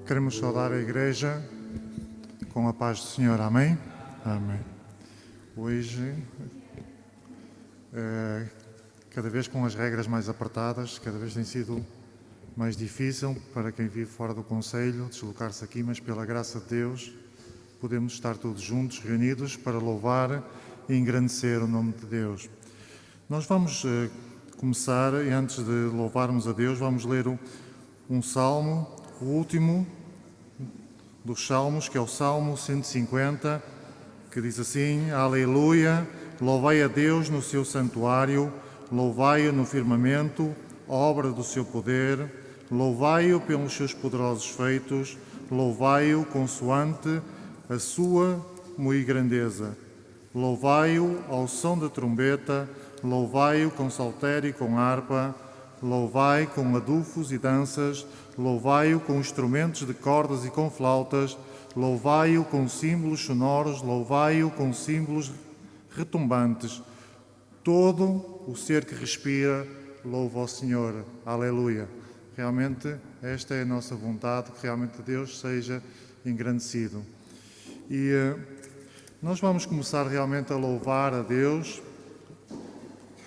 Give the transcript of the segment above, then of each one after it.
Queremos saudar a Igreja com a paz do Senhor. Amém? Amém. Hoje, cada vez com as regras mais apertadas, cada vez tem sido mais difícil para quem vive fora do concelho deslocar-se aqui, mas pela graça de Deus podemos estar todos juntos, reunidos, para louvar e engrandecer o nome de Deus. Nós vamos começar, e antes de louvarmos a Deus, vamos ler um salmo, o último dos salmos, que é o Salmo 150, que diz assim: Aleluia, louvai a Deus no seu santuário, louvai-o no firmamento, obra do seu poder, louvai-o pelos seus poderosos feitos, louvai-o consoante a sua muito grandeza, louvai-o ao som da trombeta, louvai-o com saltério e com harpa, louvai com adufos e danças, louvai-o com instrumentos de cordas e com flautas, louvai-o com símbolos sonoros, louvai-o com símbolos retumbantes. Todo o ser que respira, louva ao Senhor. Aleluia. Realmente, esta é a nossa vontade, que realmente Deus seja engrandecido. E nós vamos começar realmente a louvar a Deus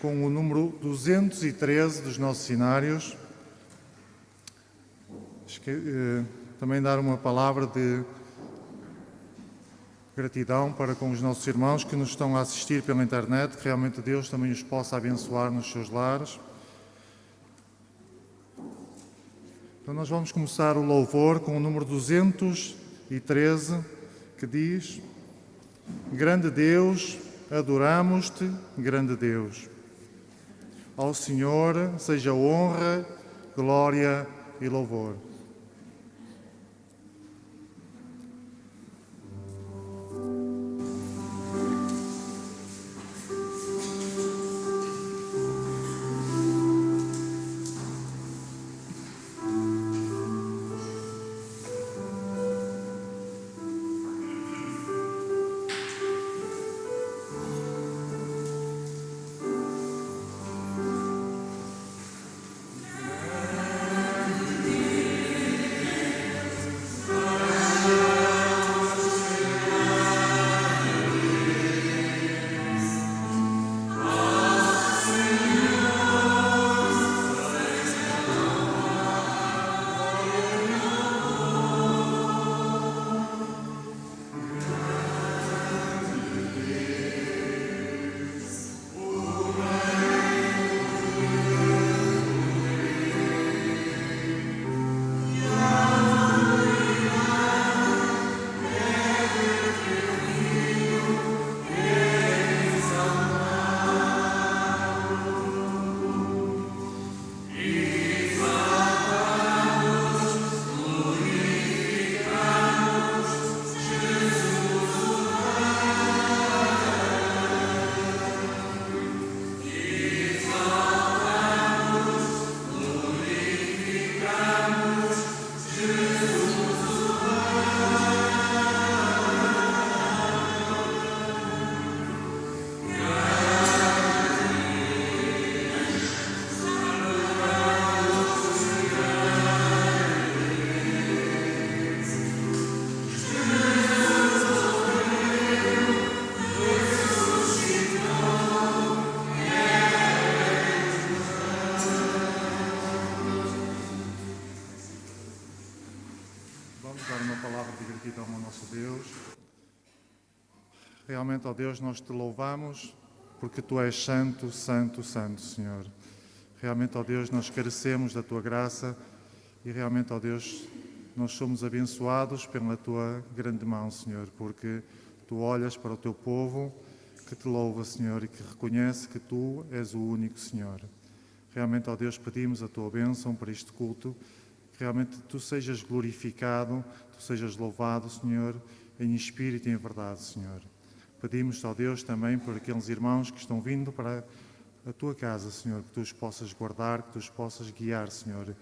com o número 213 dos nossos cenários. Também dar uma palavra de gratidão para com os nossos irmãos que nos estão a assistir pela internet, que realmente Deus também os possa abençoar nos seus lares. Então nós vamos começar o louvor com o número 213, que diz: Grande Deus, adoramos-te, grande Deus. Ao Senhor seja honra, glória e louvor. Realmente, ó Deus, nós te louvamos porque Tu és santo, santo, santo, Senhor. Realmente, ó Deus, nós carecemos da Tua graça e realmente, ó Deus, nós somos abençoados pela Tua grande mão, Senhor, porque Tu olhas para o Teu povo que Te louva, Senhor, e que reconhece que Tu és o único Senhor. Realmente, ó Deus, pedimos a Tua bênção para este culto, que realmente Tu sejas glorificado, Tu sejas louvado, Senhor, em espírito e em verdade, Senhor. Pedimos, ó Deus, também por aqueles irmãos que estão vindo para a Tua casa, Senhor, que Tu os possas guardar, que Tu os possas guiar, Senhor.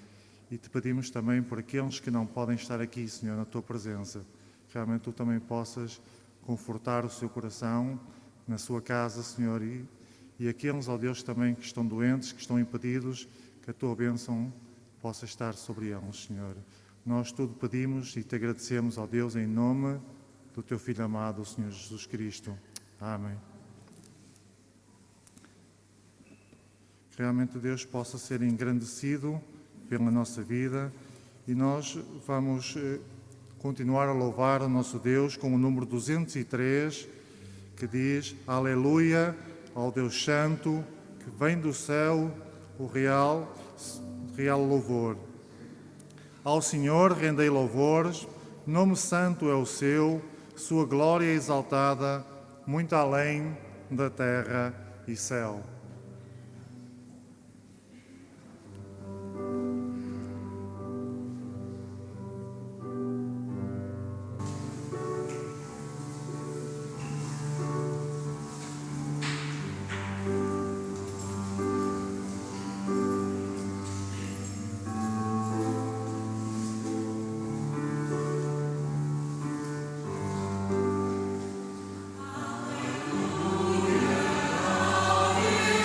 E Te pedimos também por aqueles que não podem estar aqui, Senhor, na Tua presença. Que realmente Tu também possas confortar o seu coração na sua casa, Senhor. E aqueles, ó Deus, também que estão doentes, que estão impedidos, que a Tua bênção possa estar sobre eles, Senhor. Nós tudo pedimos e te agradecemos, ó Deus, em nome do teu Filho amado, o Senhor Jesus Cristo. Amém. Que realmente Deus possa ser engrandecido pela nossa vida e nós vamos continuar a louvar o nosso Deus com o número 203, que diz: Aleluia ao Deus Santo, que vem do céu o real louvor. Ao Senhor rendei louvores, nome santo é o seu, sua glória é exaltada, muito além da terra e céu. Aleluia.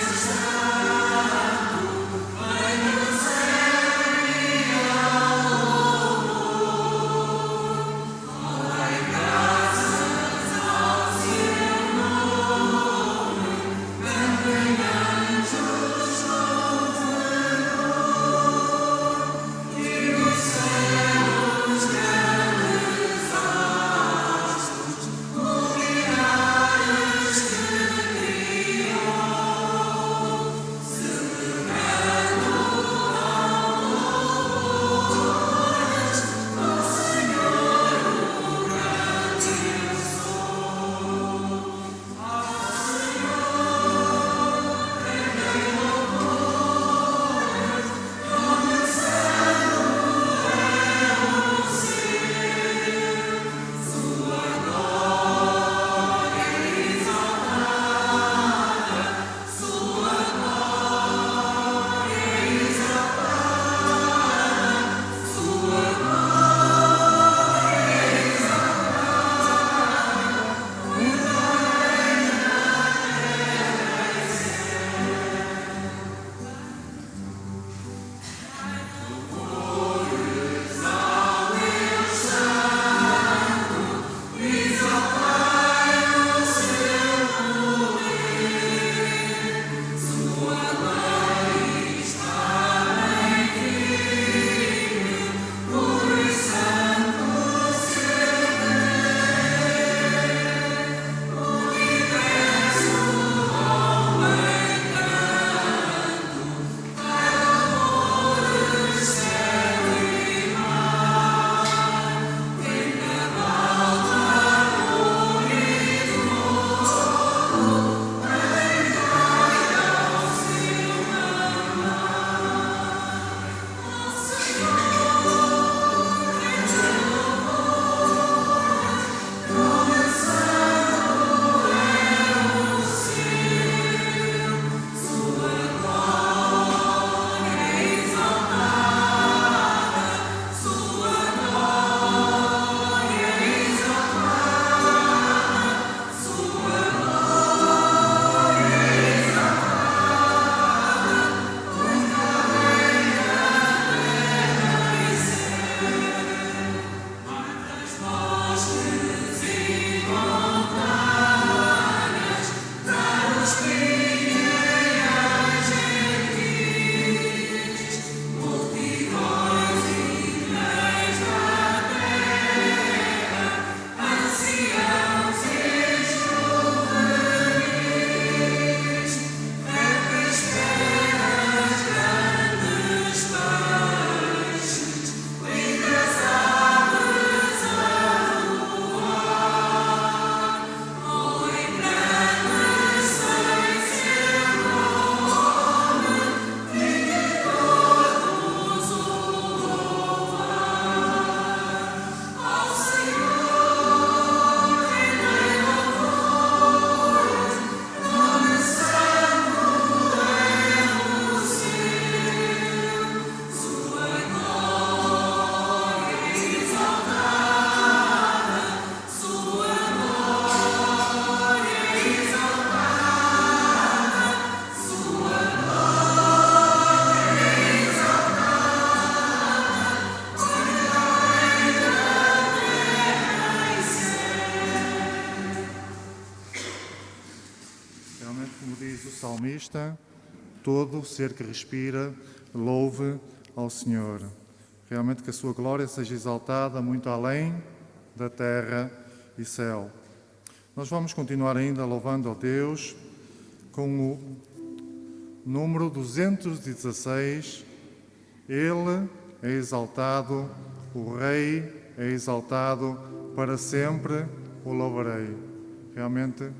salmista: todo ser que respira, louve ao Senhor. Realmente que a sua glória seja exaltada muito além da terra e céu. Nós vamos continuar ainda louvando a Deus com o número 216. Ele é exaltado, o Rei é exaltado, para sempre o louvarei. Realmente,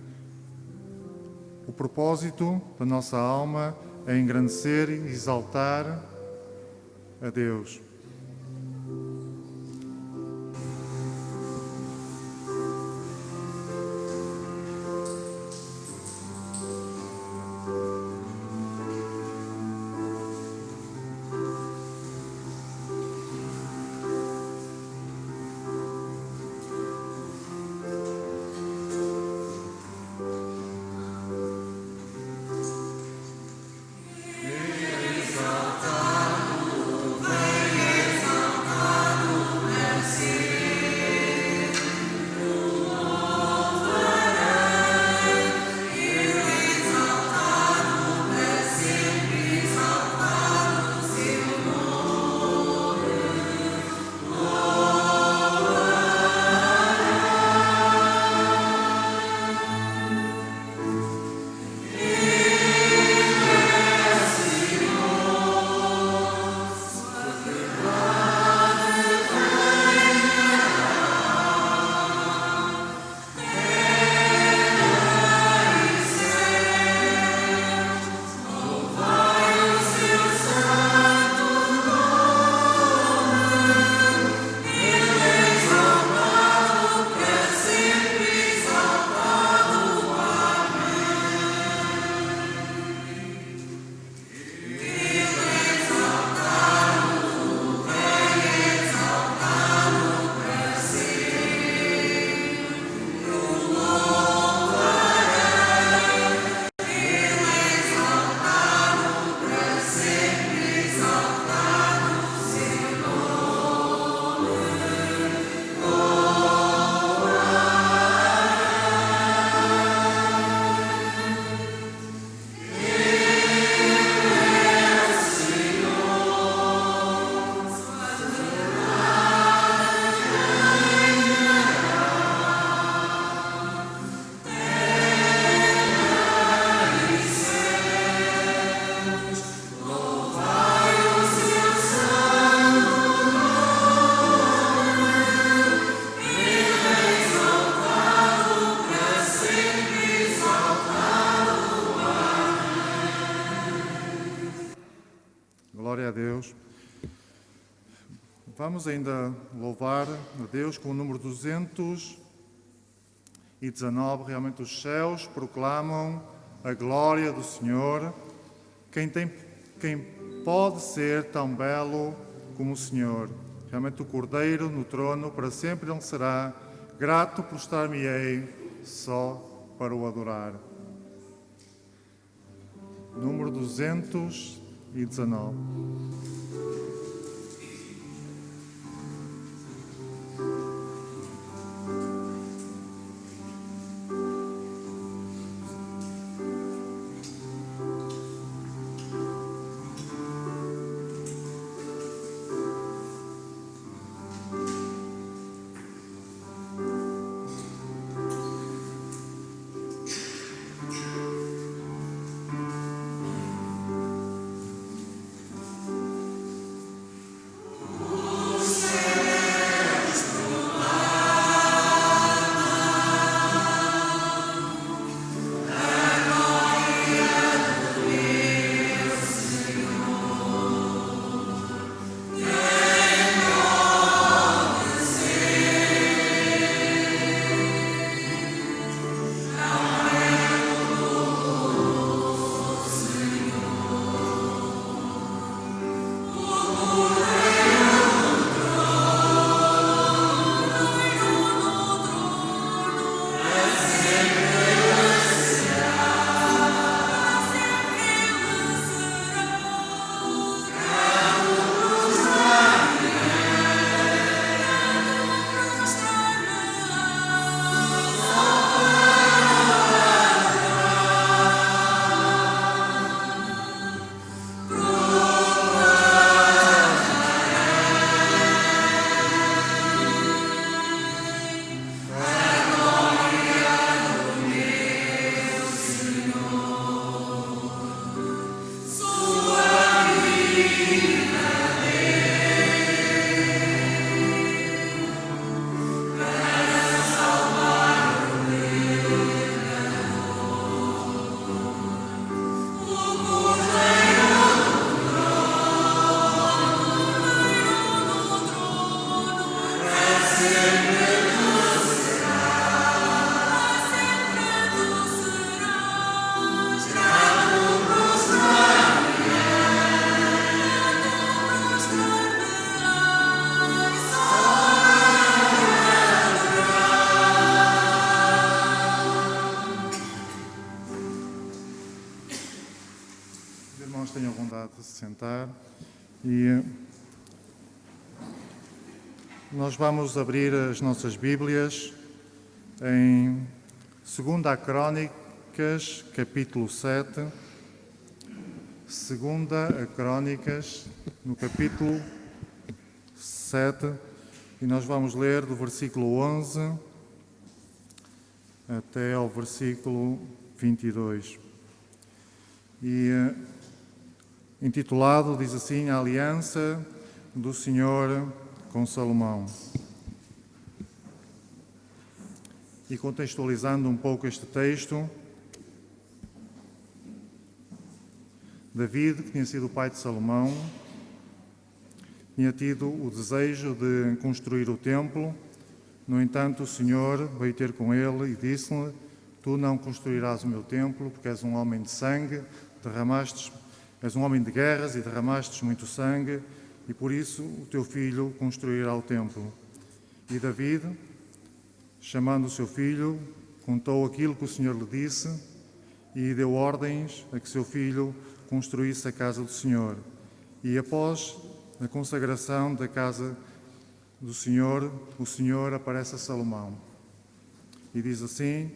o propósito da nossa alma é engrandecer e exaltar a Deus. Glória a Deus. Vamos ainda louvar a Deus com o número 219. Realmente os céus proclamam a glória do Senhor. Quem pode ser tão belo como o Senhor? Realmente o Cordeiro no trono, para sempre Ele será. Grato prostrar-me-ei só para o adorar. Número 219. se sentar. E nós vamos abrir as nossas Bíblias em 2 Crônicas, capítulo 7. 2 Crônicas, no capítulo 7, e nós vamos ler do versículo 11 até ao versículo 22. E intitulado, diz assim: A Aliança do Senhor com Salomão. E contextualizando um pouco este texto, David, que tinha sido o pai de Salomão, tinha tido o desejo de construir o templo. No entanto, o Senhor veio ter com ele e disse-lhe: Tu não construirás o meu templo, porque és um homem de sangue, és um homem de guerras e derramastes muito sangue, e por isso o teu filho construirá o templo. E David, chamando o seu filho, contou aquilo que o Senhor lhe disse e deu ordens a que seu filho construísse a casa do Senhor. E após a consagração da casa do Senhor, o Senhor aparece a Salomão. E diz assim: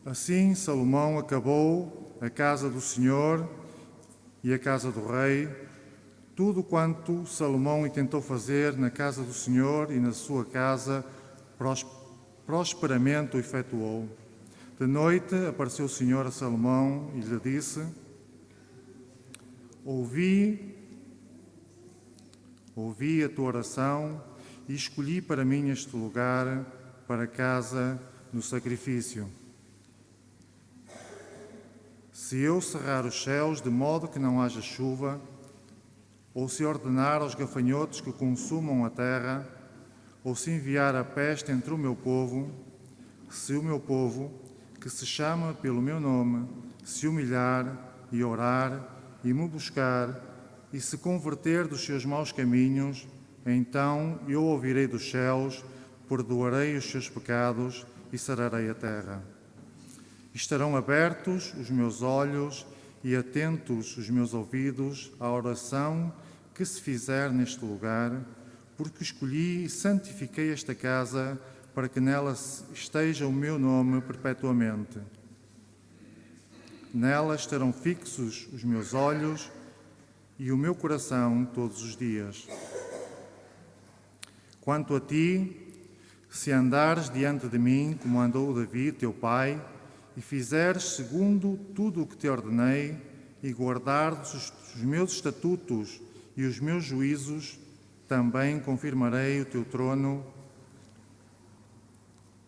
Assim Salomão acabou a casa do Senhor e a casa do rei, tudo quanto Salomão intentou fazer na casa do Senhor e na sua casa, prosperamente o efetuou. De noite apareceu o Senhor a Salomão e lhe disse: Ouvi a tua oração e escolhi para mim este lugar para a casa do sacrifício. Se eu cerrar os céus de modo que não haja chuva, ou se ordenar aos gafanhotos que consumam a terra, ou se enviar a peste entre o meu povo, se o meu povo, que se chama pelo meu nome, se humilhar e orar e me buscar e se converter dos seus maus caminhos, então eu ouvirei dos céus, perdoarei os seus pecados e sararei a terra. Estarão abertos os meus olhos e atentos os meus ouvidos à oração que se fizer neste lugar, porque escolhi e santifiquei esta casa para que nela esteja o meu nome perpetuamente. Nela estarão fixos os meus olhos e o meu coração todos os dias. Quanto a ti, se andares diante de mim, como andou Davi, teu pai, e fizeres segundo tudo o que te ordenei, e guardares os meus estatutos e os meus juízos, também confirmarei o teu trono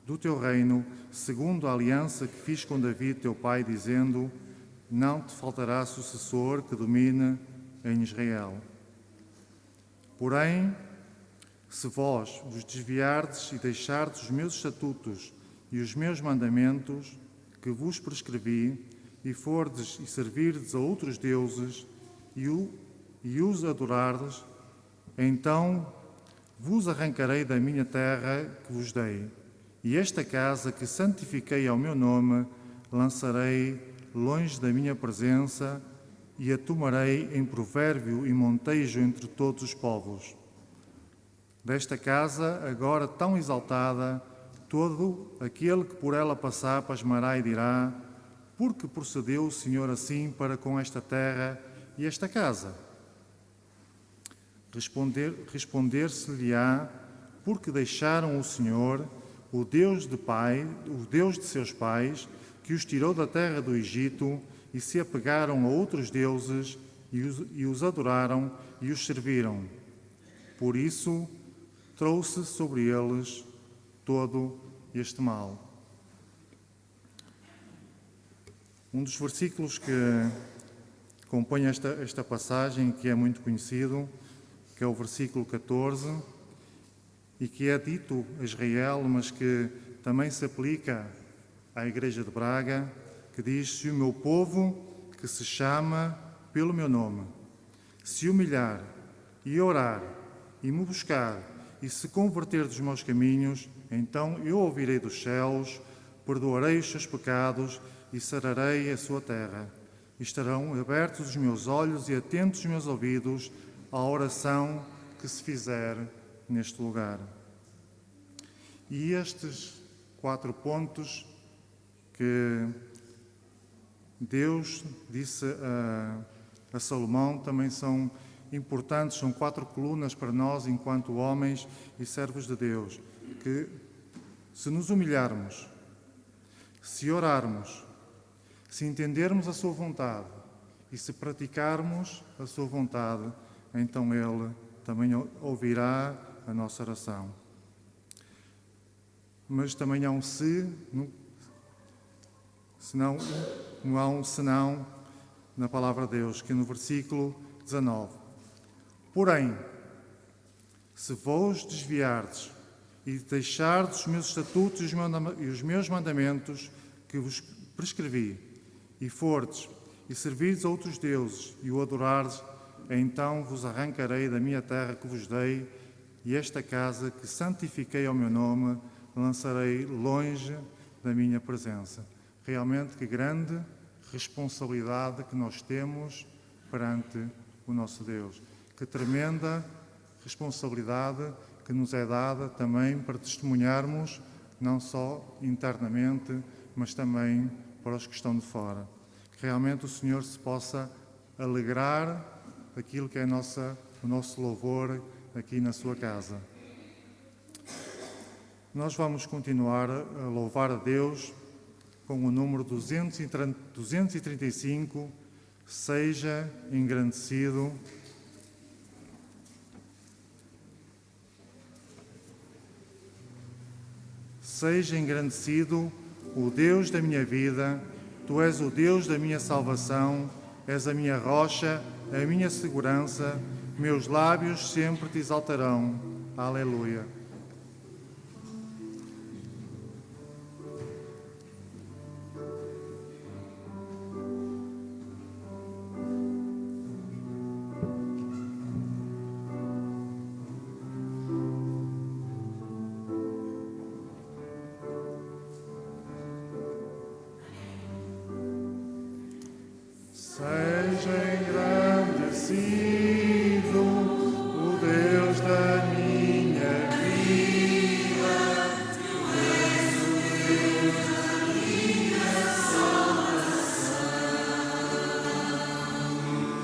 do teu reino, segundo a aliança que fiz com Davi, teu pai, dizendo: Não te faltará sucessor que domine em Israel. Porém, se vós vos desviardes e deixardes os meus estatutos e os meus mandamentos que vos prescrevi, e fordes e servirdes a outros deuses e os adorardes, então vos arrancarei da minha terra que vos dei, e esta casa que santifiquei ao meu nome lançarei longe da minha presença e a tomarei em provérbio e montejo entre todos os povos. Desta casa, agora tão exaltada, todo aquele que por ela passar pasmará e dirá: Por que procedeu o Senhor assim para com esta terra e esta casa? Responder-se-lhe-á: Porque deixaram o Senhor, o Deus de seus pais, que os tirou da terra do Egito, e se apegaram a outros deuses e os adoraram e os serviram. Por isso trouxe sobre eles todo este mal. Um dos versículos que compõe esta passagem, que é muito conhecido, que é o versículo 14, e que é dito a Israel, mas que também se aplica à Igreja de Braga, que diz: Se o meu povo, que se chama pelo meu nome, se humilhar e orar e me buscar e se converter dos meus caminhos, então eu ouvirei dos céus, perdoarei os seus pecados e sararei a sua terra. e estarão abertos os meus olhos e atentos os meus ouvidos à oração que se fizer neste lugar. E estes 4 pontos que Deus disse a Salomão também são importantes, são 4 colunas para nós enquanto homens e servos de Deus, que se nos humilharmos, se orarmos, se entendermos a sua vontade e se praticarmos a sua vontade, então Ele também ouvirá a nossa oração. Mas também há um não há um senão na palavra de Deus, que é no versículo 19. Porém, se vos desviardes e deixardes os meus estatutos e os meus mandamentos que vos prescrevi, e fordes e servirdes a outros deuses e o adorardes, então vos arrancarei da minha terra que vos dei, e esta casa que santifiquei ao meu nome lançarei longe da minha presença. Realmente, que grande responsabilidade que nós temos perante o nosso Deus. Que tremenda responsabilidade que nos é dada também para testemunharmos, não só internamente, mas também para os que estão de fora. Que realmente o Senhor se possa alegrar daquilo que é o nosso louvor aqui na sua casa. Nós vamos continuar a louvar a Deus com o número 235, Seja engrandecido. Seja engrandecido o Deus da minha vida, Tu és o Deus da minha salvação, és a minha rocha, a minha segurança, meus lábios sempre te exaltarão. Aleluia. Seja engrandecido o Deus da minha vida, Tu és o Deus da minha salvação. És a minha rocha, a minha segurança, meus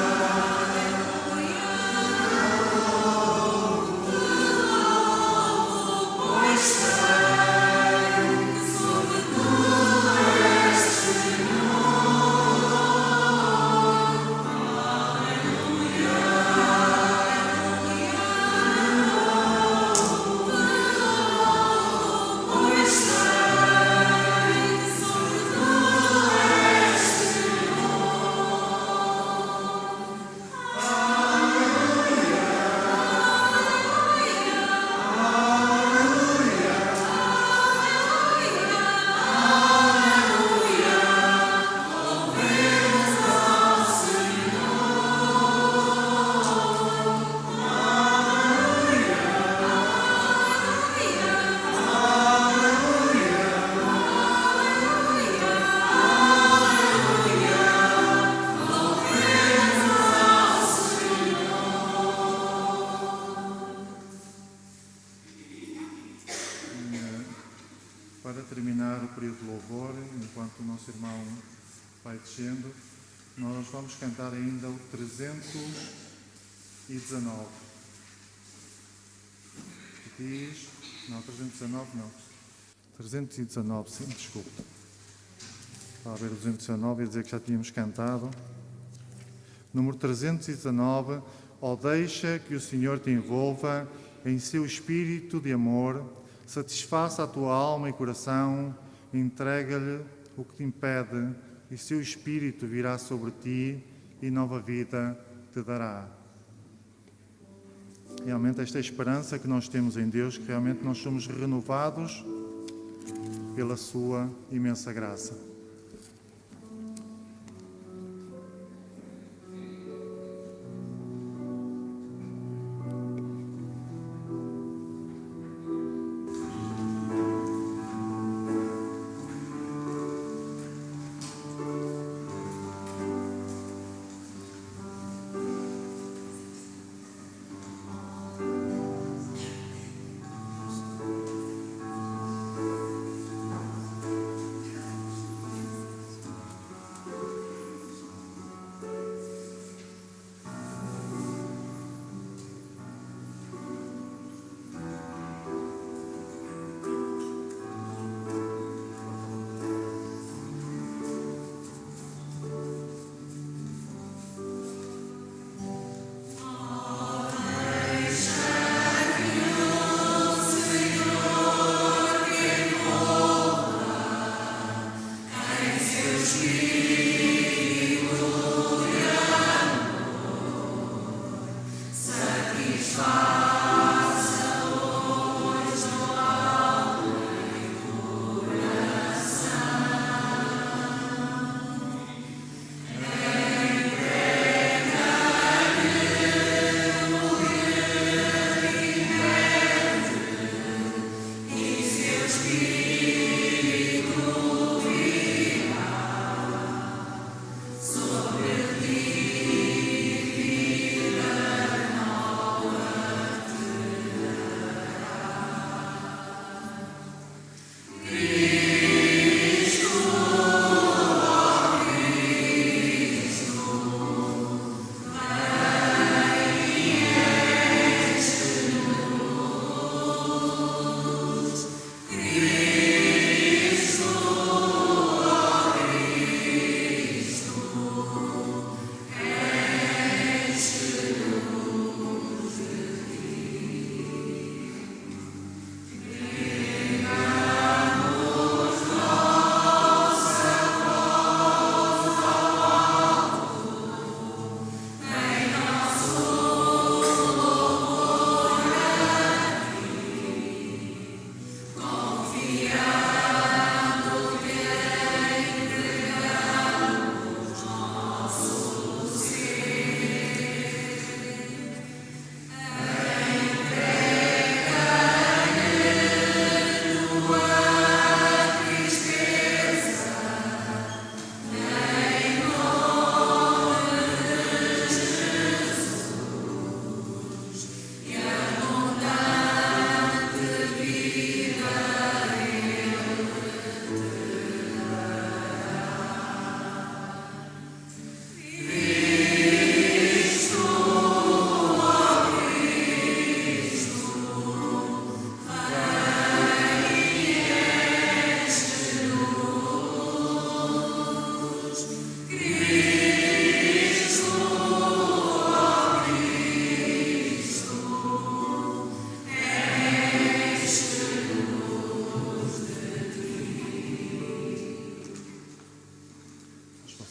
lábios sempre te Para terminar o período de louvor, enquanto o nosso irmão vai descendo, nós vamos cantar ainda o 319. Que diz... Não, 319 não. 319, sim, desculpe. Estava a ver o 219 e dizer que já tínhamos cantado. Número 319. Ó, deixa que o Senhor te envolva em seu espírito de amor, satisfaça a tua alma e coração, entrega-lhe o que te impede, e seu espírito virá sobre ti e nova vida te dará. Realmente esta esperança que nós temos em Deus, que realmente nós somos renovados pela sua imensa graça.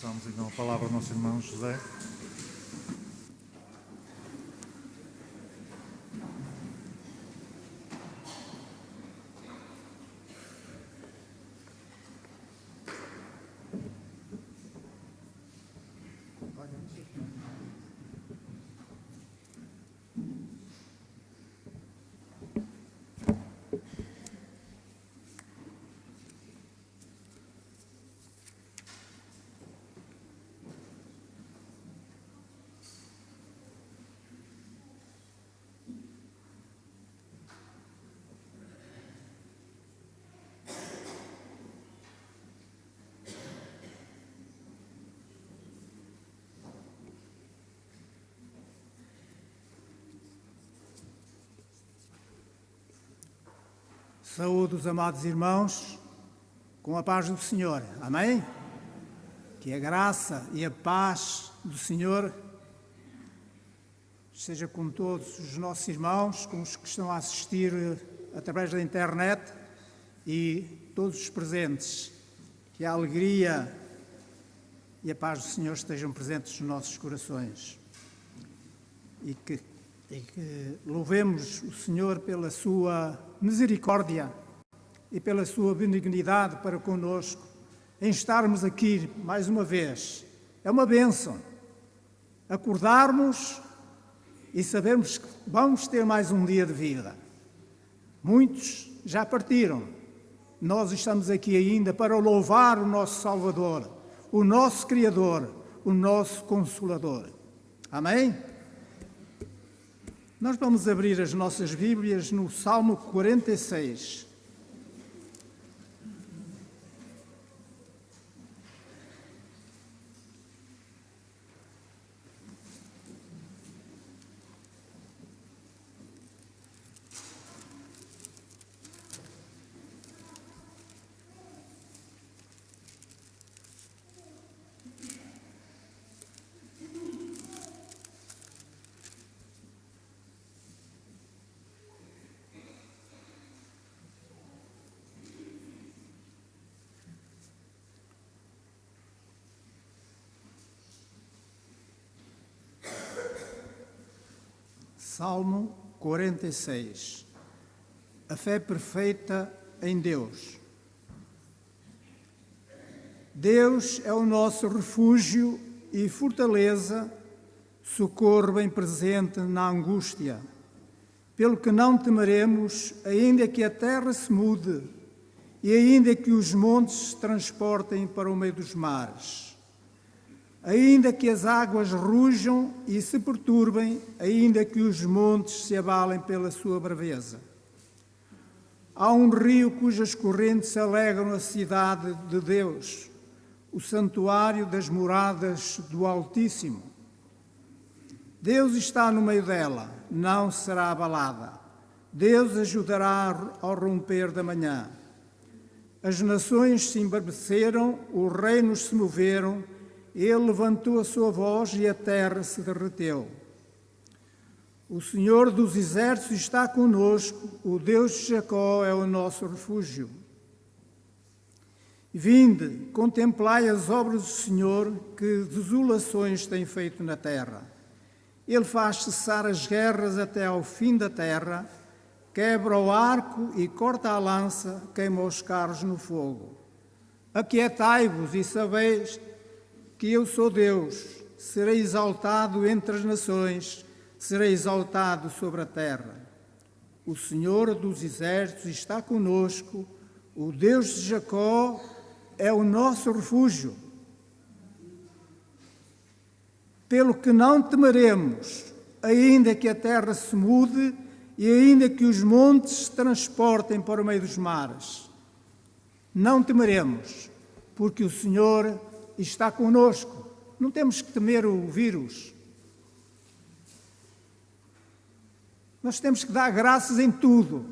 Passamos então a palavra ao nosso irmão José. Saúde os amados irmãos, com a paz do Senhor. Amém? Que a graça e a paz do Senhor seja com todos os nossos irmãos, com os que estão a assistir através da internet e todos os presentes. Que a alegria e a paz do Senhor estejam presentes nos nossos corações. E que louvemos o Senhor pela sua misericórdia e pela sua benignidade para conosco, em estarmos aqui mais uma vez. É uma bênção acordarmos e sabermos que vamos ter mais um dia de vida. Muitos já partiram. Nós estamos aqui ainda para louvar o nosso Salvador, o nosso Criador, o nosso Consolador. Amém? Nós vamos abrir as nossas Bíblias no Salmo 46. Salmo 46. A fé perfeita em Deus. Deus é o nosso refúgio e fortaleza, socorro bem presente na angústia. Pelo que não temeremos, ainda que a terra se mude e ainda que os montes se transportem para o meio dos mares. Ainda que as águas rujam e se perturbem, ainda que os montes se abalem pela sua braveza. Há um rio cujas correntes alegram a cidade de Deus, o santuário das moradas do Altíssimo. Deus está no meio dela, não será abalada. Deus ajudará ao romper da manhã. As nações se embraveceram, os reinos se moveram, ele levantou a sua voz e a terra se derreteu. O Senhor dos exércitos está conosco, o Deus de Jacó é o nosso refúgio. Vinde, contemplai as obras do Senhor, que desolações tem feito na terra. Ele faz cessar as guerras até ao fim da terra, quebra o arco e corta a lança, queima os carros no fogo. Aquietai-vos e sabeis que eu sou Deus, serei exaltado entre as nações, serei exaltado sobre a terra. O Senhor dos exércitos está conosco, o Deus de Jacó é o nosso refúgio. Pelo que não temeremos, ainda que a terra se mude e ainda que os montes se transportem para o meio dos mares. Não temeremos, porque o Senhor está conosco. Não temos que temer o vírus. Nós temos que dar graças em tudo.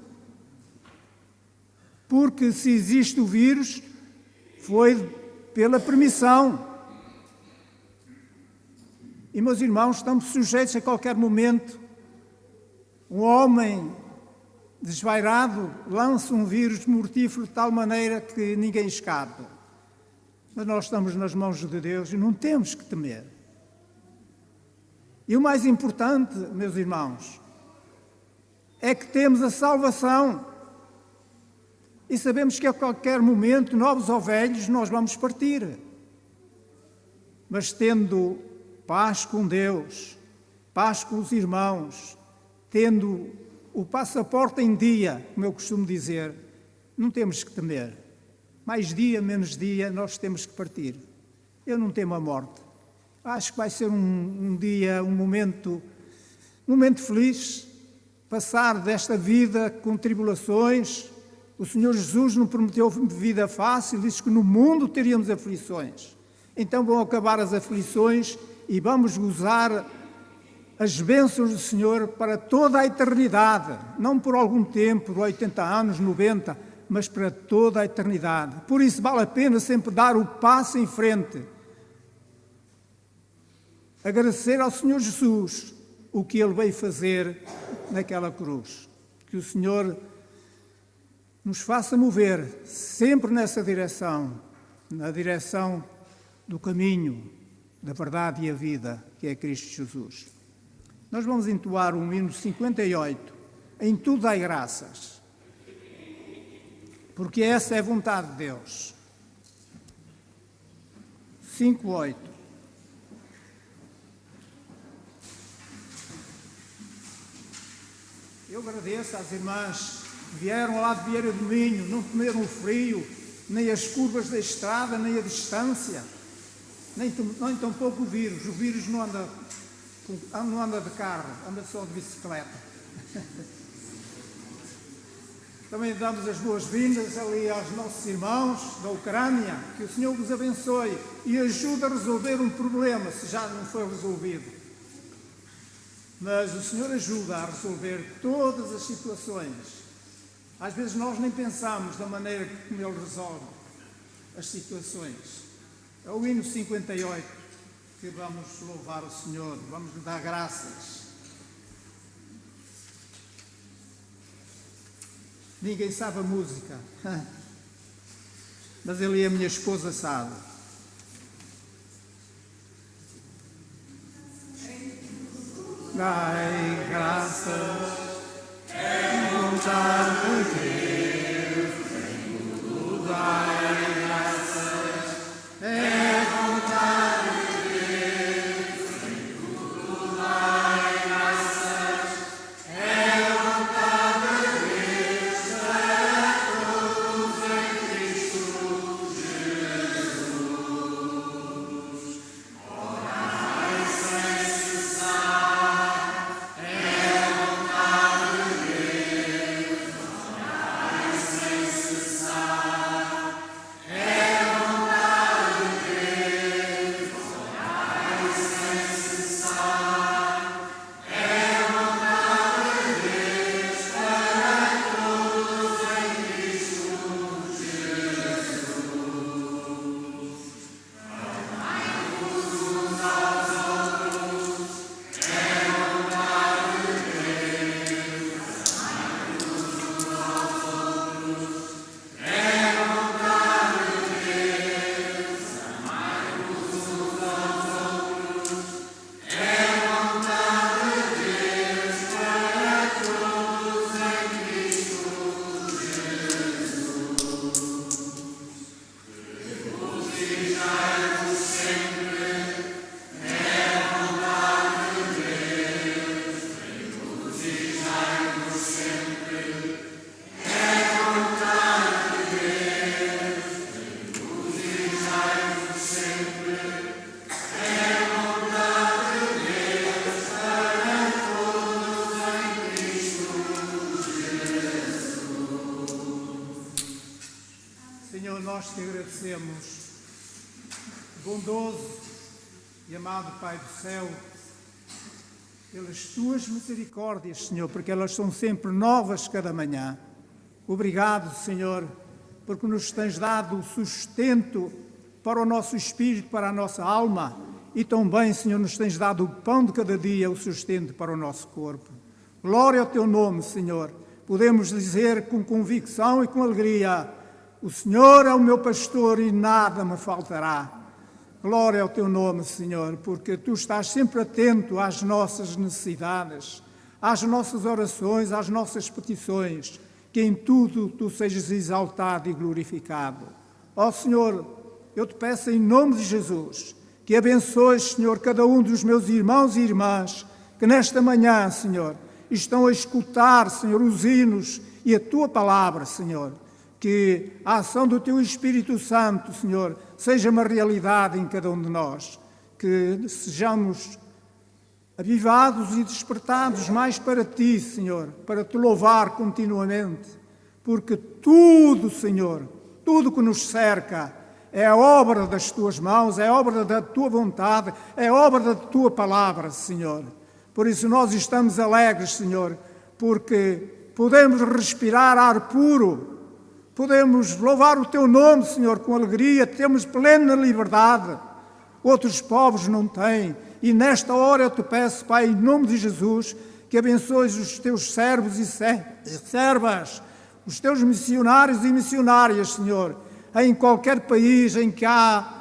Porque se existe o vírus, foi pela permissão. E, meus irmãos, estamos sujeitos a qualquer momento. Um homem desvairado lança um vírus mortífero de tal maneira que ninguém escapa. Mas nós estamos nas mãos de Deus e não temos que temer. E o mais importante, meus irmãos, é que temos a salvação. E sabemos que a qualquer momento, novos ou velhos, nós vamos partir. Mas tendo paz com Deus, paz com os irmãos, tendo o passaporte em dia, como eu costumo dizer, não temos que temer. Mais dia, menos dia, nós temos que partir. Eu não temo a morte. Acho que vai ser um dia, um momento feliz, passar desta vida com tribulações. O Senhor Jesus não prometeu vida fácil, disse que no mundo teríamos aflições. Então vão acabar as aflições e vamos gozar as bênçãos do Senhor para toda a eternidade. Não por algum tempo, 80 anos, 90, mas para toda a eternidade. Por isso vale a pena sempre dar o passo em frente. Agradecer ao Senhor Jesus o que Ele veio fazer naquela cruz. Que o Senhor nos faça mover sempre nessa direção, na direção do caminho, da verdade e a vida, que é Cristo Jesus. Nós vamos entoar o hino 58, Em tudo dai graças. porque essa é a vontade de Deus. 5:8. Eu agradeço às irmãs que vieram lá de Vieira do Minho, não comeram o frio, nem as curvas da estrada, nem a distância, nem tampouco o vírus. O vírus não anda de carro, anda só de bicicleta. Também damos as boas-vindas ali aos nossos irmãos da Ucrânia, que o Senhor vos abençoe e ajude a resolver um problema, se já não foi resolvido. Mas o Senhor ajuda a resolver todas as situações. Às vezes nós nem pensamos da maneira como Ele resolve as situações. É o hino 58 que vamos louvar o Senhor, vamos lhe dar graças. Ninguém sabe a música, mas ele e a minha esposa sabem. Dai graças, vontade de Deus, em tudo dai graças, é vontade de Deus, em tudo dai graças, é vontade de Deus, para todos em Cristo Jesus. Orai sem cessar, é vontade de Deus, orai sem cessar, é vontade de Deus, orai sem cessar, é vontade de Deus, para todos em Cristo Jesus. Amai-vos uns aos outros, é vontade de Deus, amai-vos uns aos outros, é vontade de Deus, amai-vos uns aos outros, é vontade de Deus, para todos em Cristo Jesus. Regozijai-vos sempre, é vontade de Deus, regozijai-vos sempre, é vontade de Deus, regozijai-vos sempre, é vontade de Deus, para todos em Cristo Jesus. Senhor, nós te agradecemos, bondoso e amado Pai do céu, pelas tuas misericórdias, Senhor, porque elas são sempre novas cada manhã. Obrigado, Senhor, porque nos tens dado o sustento para o nosso espírito, para a nossa alma, e também, Senhor, nos tens dado o pão de cada dia, o sustento para o nosso corpo. Glória ao teu nome, Senhor. Podemos dizer com convicção e com alegria: o Senhor é o meu pastor e nada me faltará. Glória ao teu nome, Senhor, porque tu estás sempre atento às nossas necessidades, às nossas orações, às nossas petições, que em tudo tu sejas exaltado e glorificado. Ó Senhor, eu te peço em nome de Jesus, que abençoes, Senhor, cada um dos meus irmãos e irmãs que nesta manhã, Senhor, estão a escutar, Senhor, os hinos e a tua palavra, Senhor. Que a ação do teu Espírito Santo, Senhor, seja uma realidade em cada um de nós. Que sejamos avivados e despertados mais para ti, Senhor, para te louvar continuamente. Porque tudo, Senhor, tudo que nos cerca é a obra das tuas mãos, é a obra da tua vontade, é a obra da tua palavra, Senhor. Por isso nós estamos alegres, Senhor, porque podemos respirar ar puro. Podemos louvar o teu nome, Senhor, com alegria, temos plena liberdade. Outros povos não têm. E nesta hora eu te peço, Pai, em nome de Jesus, que abençoes os teus servos e servas, os teus missionários e missionárias, Senhor, em qualquer país em que há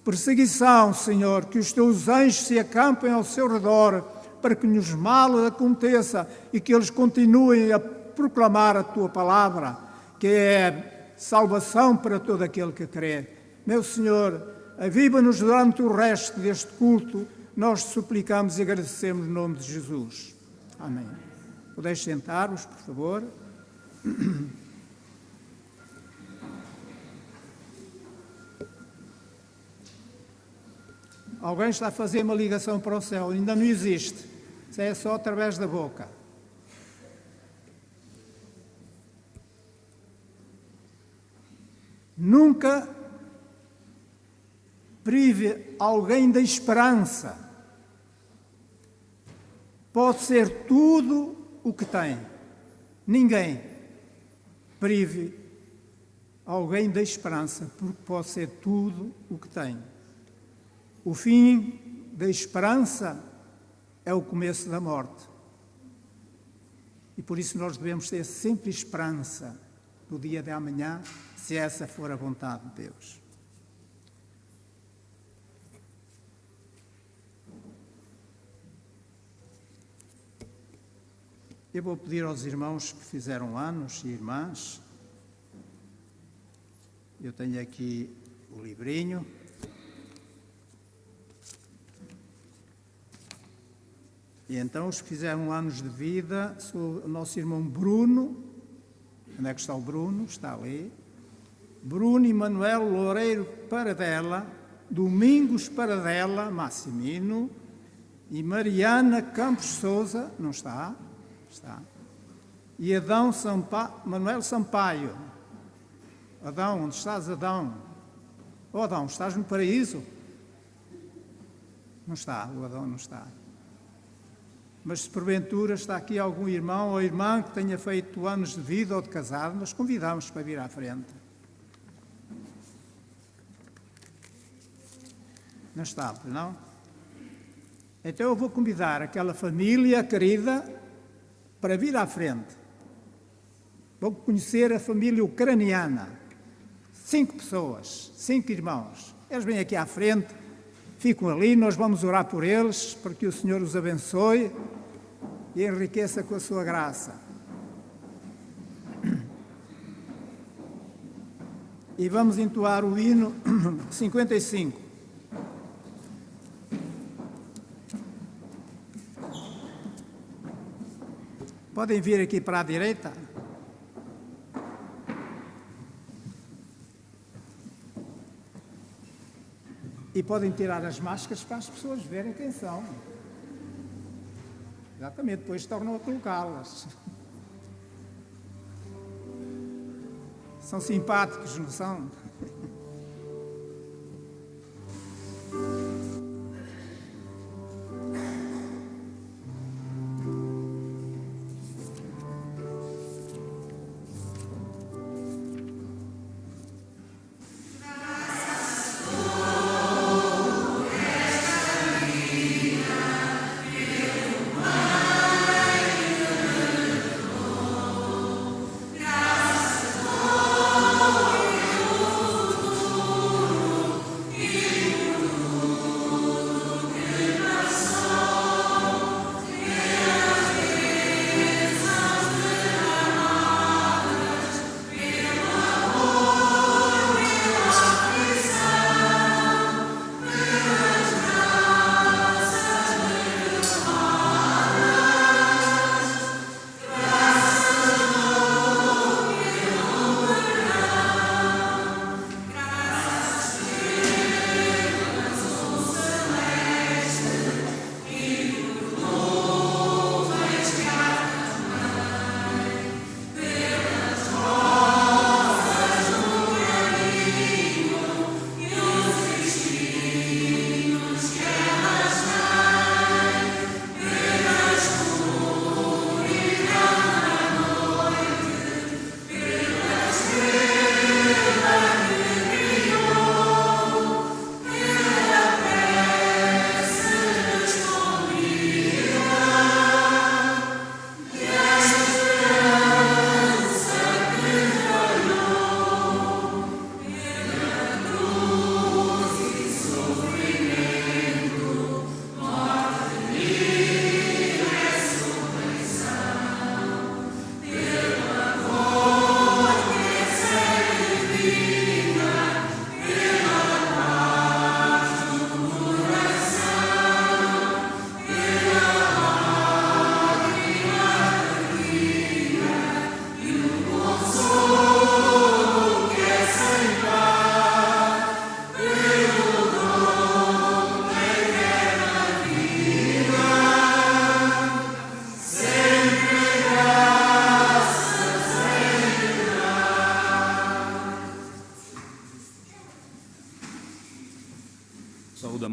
perseguição, Senhor, que os teus anjos se acampem ao seu redor para que nos mal aconteça e que eles continuem a proclamar a tua palavra. que é salvação para todo aquele que crê. Meu Senhor, aviva-nos durante o resto deste culto, nós te suplicamos e agradecemos no nome de Jesus. Amém. Podeis sentar-vos, por favor. Alguém está a fazer uma ligação para o céu, ainda não existe. Isso é só através da boca. Nunca prive alguém da esperança. Pode ser tudo o que tem. Ninguém prive alguém da esperança, porque pode ser tudo o que tem. O fim da esperança é o começo da morte. E por isso nós devemos ter sempre esperança no dia de amanhã, se essa for a vontade de Deus. Eu vou pedir aos irmãos que fizeram anos e irmãs, eu tenho aqui o livrinho. E então os que fizeram anos de vida, sou o nosso irmão Bruno. Onde é que está o Bruno? Está ali. Bruno e Manuel Loureiro Paradela, Domingos Paradela, Massimino, e Mariana Campos Souza, não está? Está. E Adão Manuel Sampaio. Adão, onde estás, Adão? Oh, Adão, estás no paraíso? Não está, o Adão não está. Mas se porventura está aqui algum irmão ou irmã que tenha feito anos de vida ou de casado, nós convidamos para vir à frente. Não está, não? Então eu vou convidar aquela família querida para vir à frente. Vou conhecer a família ucraniana. 5 pessoas, 5 irmãos. Eles vêm aqui à frente, ficam ali, nós vamos orar por eles, para que o Senhor os abençoe e enriqueça com a sua graça. E vamos entoar o hino 55. Podem vir aqui para a direita. E podem tirar as máscaras para as pessoas verem quem são. Exatamente, depois tornam a colocá-las. São simpáticos, não são?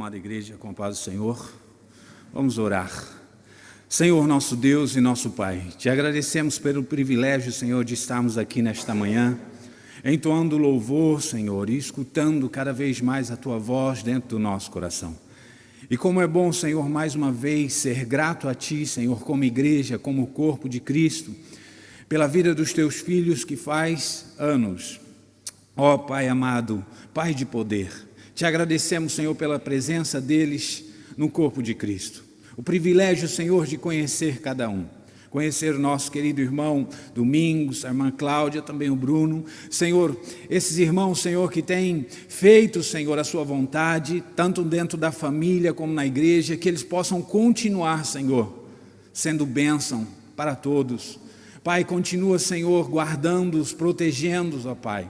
amada igreja, com a paz do Senhor. Vamos orar. Senhor, nosso Deus e nosso Pai, te agradecemos pelo privilégio, Senhor, de estarmos aqui nesta manhã, entoando louvor, Senhor, e escutando cada vez mais a Tua voz dentro do nosso coração. E como é bom, Senhor, mais uma vez ser grato a Ti, Senhor, como igreja, como corpo de Cristo, pela vida dos Teus filhos que faz anos. Ó Pai amado, Pai de poder, te agradecemos, Senhor, pela presença deles no corpo de Cristo. O privilégio, Senhor, de conhecer cada um. Conhecer o nosso querido irmão Domingos, a irmã Cláudia, também o Bruno. Senhor, esses irmãos, Senhor, que têm feito, Senhor, a sua vontade, tanto dentro da família como na igreja, que eles possam continuar, Senhor, sendo bênção para todos. Pai, continua, Senhor, guardando-os, protegendo-os, ó Pai,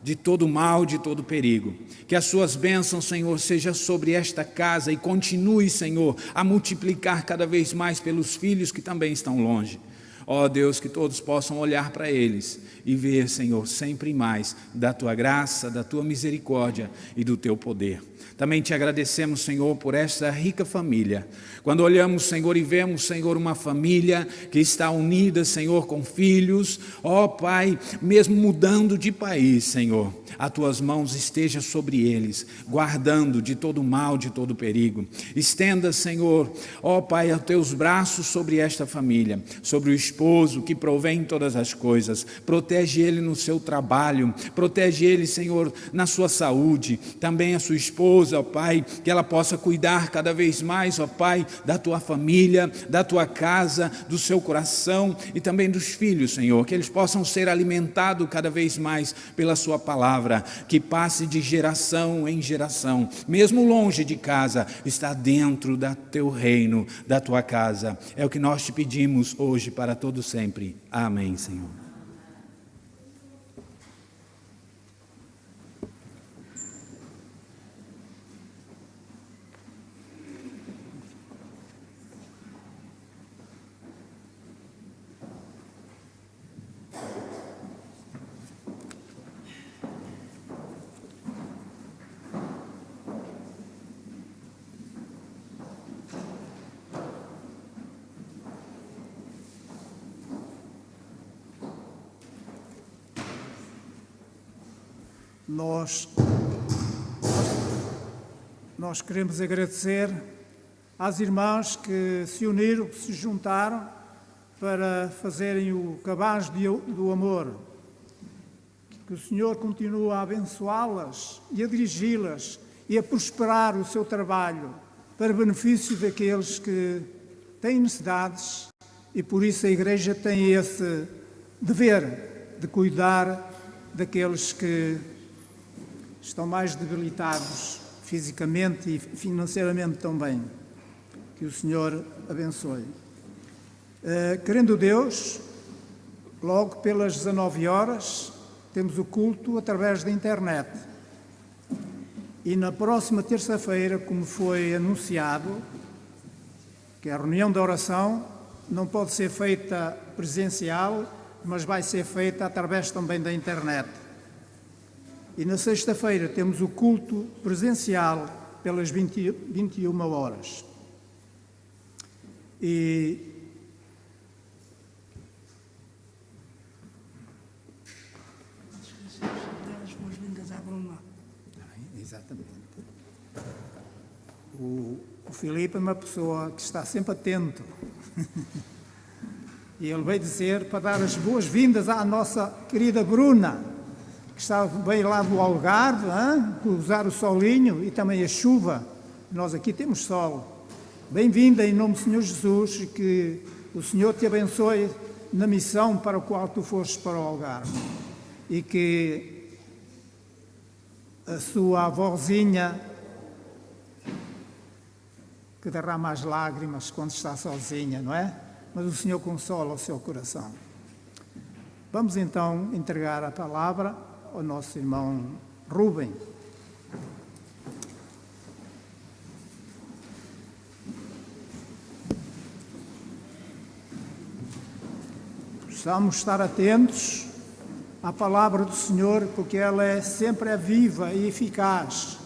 de todo mal, de todo perigo. Que as suas bênçãos, Senhor, seja sobre esta casa e continue, Senhor, a multiplicar cada vez mais pelos filhos que também estão longe. Ó Deus, que todos possam olhar para eles e ver, Senhor, sempre mais da Tua graça, da Tua misericórdia e do Teu poder. Também te agradecemos, Senhor, por esta rica família. Quando olhamos, Senhor, e vemos, Senhor, uma família que está unida, Senhor, com filhos, ó Pai, mesmo mudando de país, Senhor, as Tuas mãos estejam sobre eles, guardando de todo mal, de todo perigo. Estenda, Senhor, ó Pai, os Teus braços sobre esta família, sobre o esposo que provém todas as coisas. Protege ele no seu trabalho, protege ele, Senhor, na sua saúde, também a sua esposa, ó Pai, que ela possa cuidar cada vez mais, ó Pai, da Tua família, da Tua casa, do seu coração e também dos filhos, Senhor, que eles possam ser alimentados cada vez mais pela Sua palavra, que passe de geração em geração, mesmo longe de casa, está dentro do Teu reino, da Tua casa. É o que nós te pedimos hoje para todo sempre. Amém, Senhor. Nós queremos agradecer às irmãs que se uniram, que se juntaram para fazerem o cabaz do amor. Que o Senhor continue a abençoá-las e a dirigi-las e a prosperar o seu trabalho para benefício daqueles que têm necessidades, e por isso a Igreja tem esse dever de cuidar daqueles que estão mais debilitados fisicamente e financeiramente também. Que o Senhor abençoe. Querendo Deus, logo pelas 19 horas, temos o culto através da internet. E na próxima terça-feira, como foi anunciado, que a reunião de oração não pode ser feita presencial, mas vai ser feita através também da internet. E na sexta-feira temos o culto presencial pelas 21 horas. E as boas-vindas à Bruna. Exatamente. O Filipe é uma pessoa que está sempre atento. E ele veio dizer para dar as boas-vindas à nossa querida Bruna, que veio lá do Algarve, usar o solinho e também a chuva. Nós aqui temos sol. Bem-vinda em nome do Senhor Jesus, e que o Senhor te abençoe na missão para a qual tu fostes para o Algarve. E que a sua avózinha, que derrama as lágrimas quando está sozinha, não é? Mas o Senhor consola o seu coração. Vamos então entregar a palavra ao nosso irmão Rubem. Precisamos estar atentos à palavra do Senhor, porque ela sempre é viva e eficaz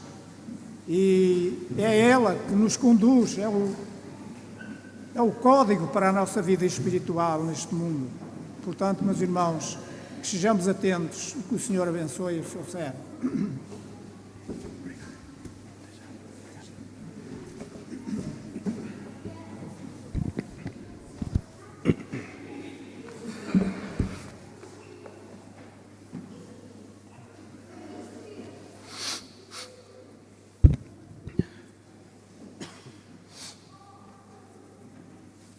e é ela que nos conduz, é o código para a nossa vida espiritual neste mundo. Portanto, meus irmãos, que sejamos atentos e que o Senhor abençoe o seu servo.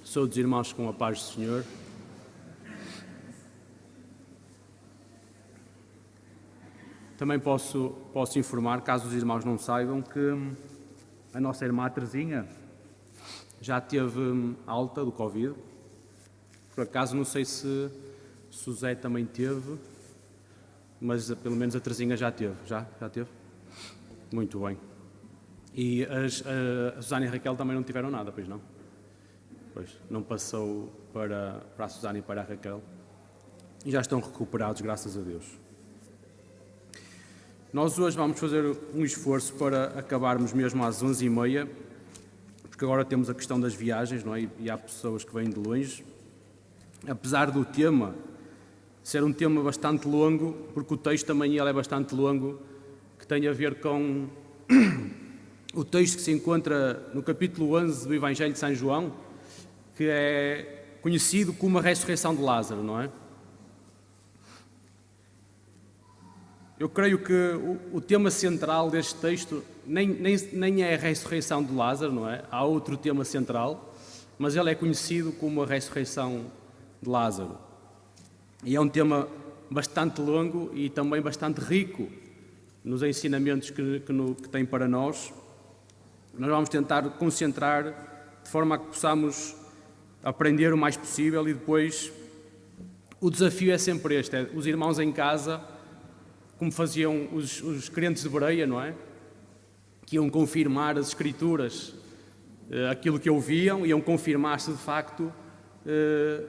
Saúdos, irmãos, com a paz do Senhor. Também posso informar, caso os irmãos não saibam, que a nossa irmã Terezinha já teve alta do Covid. Por acaso, não sei se o Zé também teve, mas pelo menos a Terezinha já teve. Já teve? Muito bem. E a Susana e a Raquel também não tiveram nada, pois não? Pois, não passou para a Susana e para a Raquel. E já estão recuperados, graças a Deus. Nós hoje vamos fazer um esforço para acabarmos mesmo às 11h30, porque agora temos a questão das viagens, não é? E há pessoas que vêm de longe. Apesar do tema ser um tema bastante longo, porque o texto também ele é bastante longo, que tem a ver com o texto que se encontra no capítulo 11 do Evangelho de São João, que é conhecido como a ressurreição de Lázaro, não é? Eu creio que o tema central deste texto nem é a ressurreição de Lázaro, não é? Há outro tema central, mas ele é conhecido como a ressurreição de Lázaro. E é um tema bastante longo e também bastante rico nos ensinamentos que tem para nós. Nós vamos tentar concentrar de forma a que possamos aprender o mais possível e depois o desafio é sempre este, é os irmãos em casa, como faziam os crentes de Bereia, não é? Que iam confirmar as Escrituras, aquilo que ouviam, iam confirmar se de facto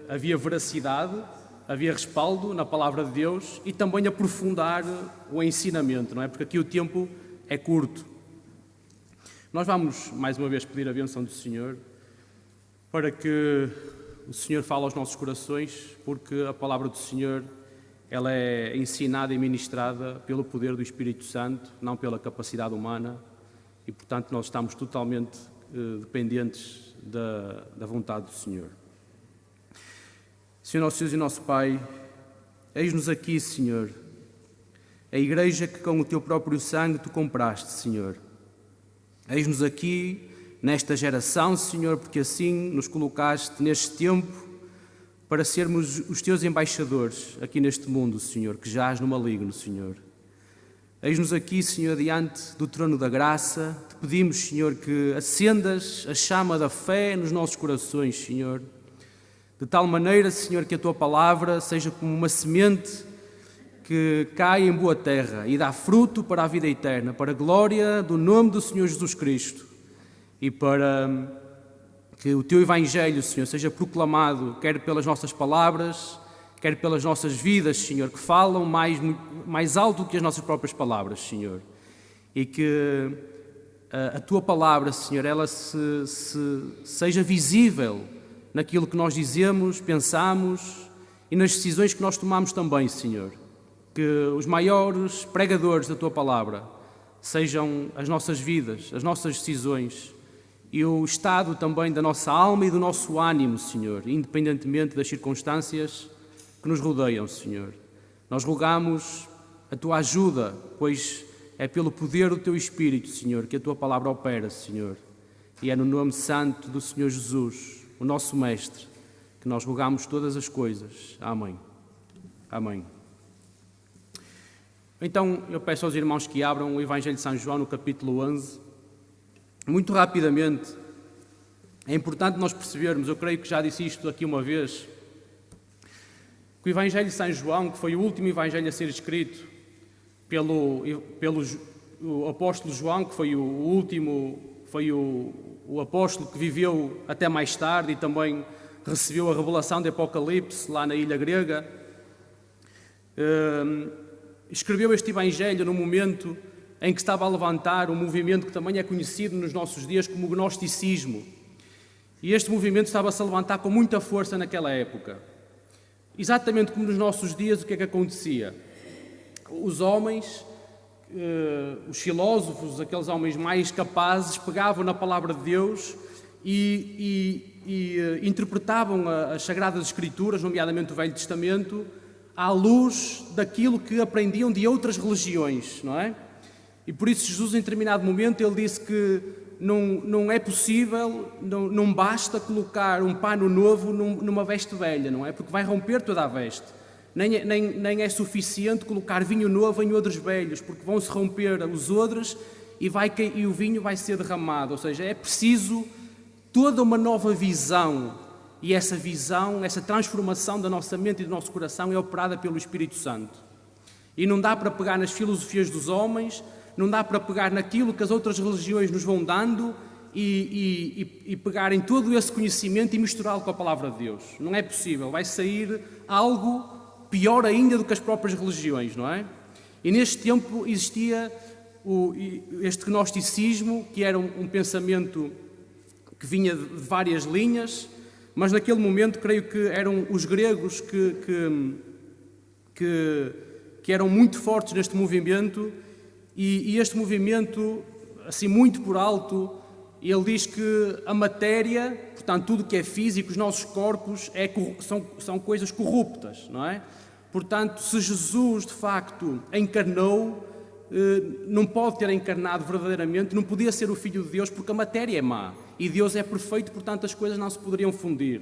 havia veracidade, havia respaldo na palavra de Deus e também aprofundar o ensinamento, não é? Porque aqui o tempo é curto. Nós vamos mais uma vez pedir a bênção do Senhor para que o Senhor fale aos nossos corações, porque a palavra do Senhor ela é ensinada e ministrada pelo poder do Espírito Santo, não pela capacidade humana, e portanto nós estamos totalmente dependentes da vontade do Senhor. Senhor nosso Deus e nosso Pai, eis-nos aqui, Senhor, a igreja que com o Teu próprio sangue Tu compraste, Senhor. Eis-nos aqui nesta geração, Senhor, porque assim nos colocaste neste tempo para sermos os Teus embaixadores aqui neste mundo, Senhor, que jaz no maligno, Senhor. Eis-nos aqui, Senhor, diante do trono da graça. Te pedimos, Senhor, que acendas a chama da fé nos nossos corações, Senhor. De tal maneira, Senhor, que a Tua palavra seja como uma semente que cai em boa terra e dá fruto para a vida eterna, para a glória do nome do Senhor Jesus Cristo. E para que o Teu Evangelho, Senhor, seja proclamado, quer pelas nossas palavras, quer pelas nossas vidas, Senhor, que falam mais alto do que as nossas próprias palavras, Senhor. E que a Tua palavra, Senhor, ela seja visível naquilo que nós dizemos, pensamos e nas decisões que nós tomamos também, Senhor. Que os maiores pregadores da Tua palavra sejam as nossas vidas, as nossas decisões, e o estado também da nossa alma e do nosso ânimo, Senhor, independentemente das circunstâncias que nos rodeiam, Senhor. Nós rogamos a Tua ajuda, pois é pelo poder do Teu Espírito, Senhor, que a Tua palavra opera, Senhor. E é no nome santo do Senhor Jesus, o nosso Mestre, que nós rogamos todas as coisas. Amém. Amém. Então, eu peço aos irmãos que abram o Evangelho de São João no capítulo 11. Muito rapidamente, é importante nós percebermos, eu creio que já disse isto aqui uma vez, que o Evangelho de São João, que foi o último Evangelho a ser escrito pelo apóstolo João, que foi o último, foi o apóstolo que viveu até mais tarde e também recebeu a revelação de Apocalipse lá na ilha grega, escreveu este Evangelho no momento em que estava a levantar um movimento que também é conhecido nos nossos dias como o gnosticismo. E este movimento estava-se a levantar com muita força naquela época. Exatamente como nos nossos dias, o que é que acontecia? Os homens, os filósofos, aqueles homens mais capazes, pegavam na palavra de Deus e interpretavam as Sagradas Escrituras, nomeadamente o Velho Testamento, à luz daquilo que aprendiam de outras religiões, não é? E por isso Jesus, em determinado momento, ele disse que não é possível, não basta colocar um pano novo numa veste velha, não é? Porque vai romper toda a veste. Nem é suficiente colocar vinho novo em odres velhos, porque vão-se romper os odres e o vinho vai ser derramado. Ou seja, é preciso toda uma nova visão. E essa visão, essa transformação da nossa mente e do nosso coração é operada pelo Espírito Santo. E não dá para pegar nas filosofias dos homens, não dá para pegar naquilo que as outras religiões nos vão dando e pegarem todo esse conhecimento e misturá-lo com a palavra de Deus. Não é possível. Vai sair algo pior ainda do que as próprias religiões, não é? E neste tempo existia este gnosticismo, que era um pensamento que vinha de várias linhas, mas naquele momento creio que eram os gregos que eram muito fortes neste movimento, e este movimento, assim muito por alto, ele diz que a matéria, portanto tudo que é físico, os nossos corpos, são coisas corruptas, não é? Portanto, se Jesus de facto encarnou, não pode ter encarnado verdadeiramente, não podia ser o Filho de Deus, porque a matéria é má e Deus é perfeito, portanto as coisas não se poderiam fundir.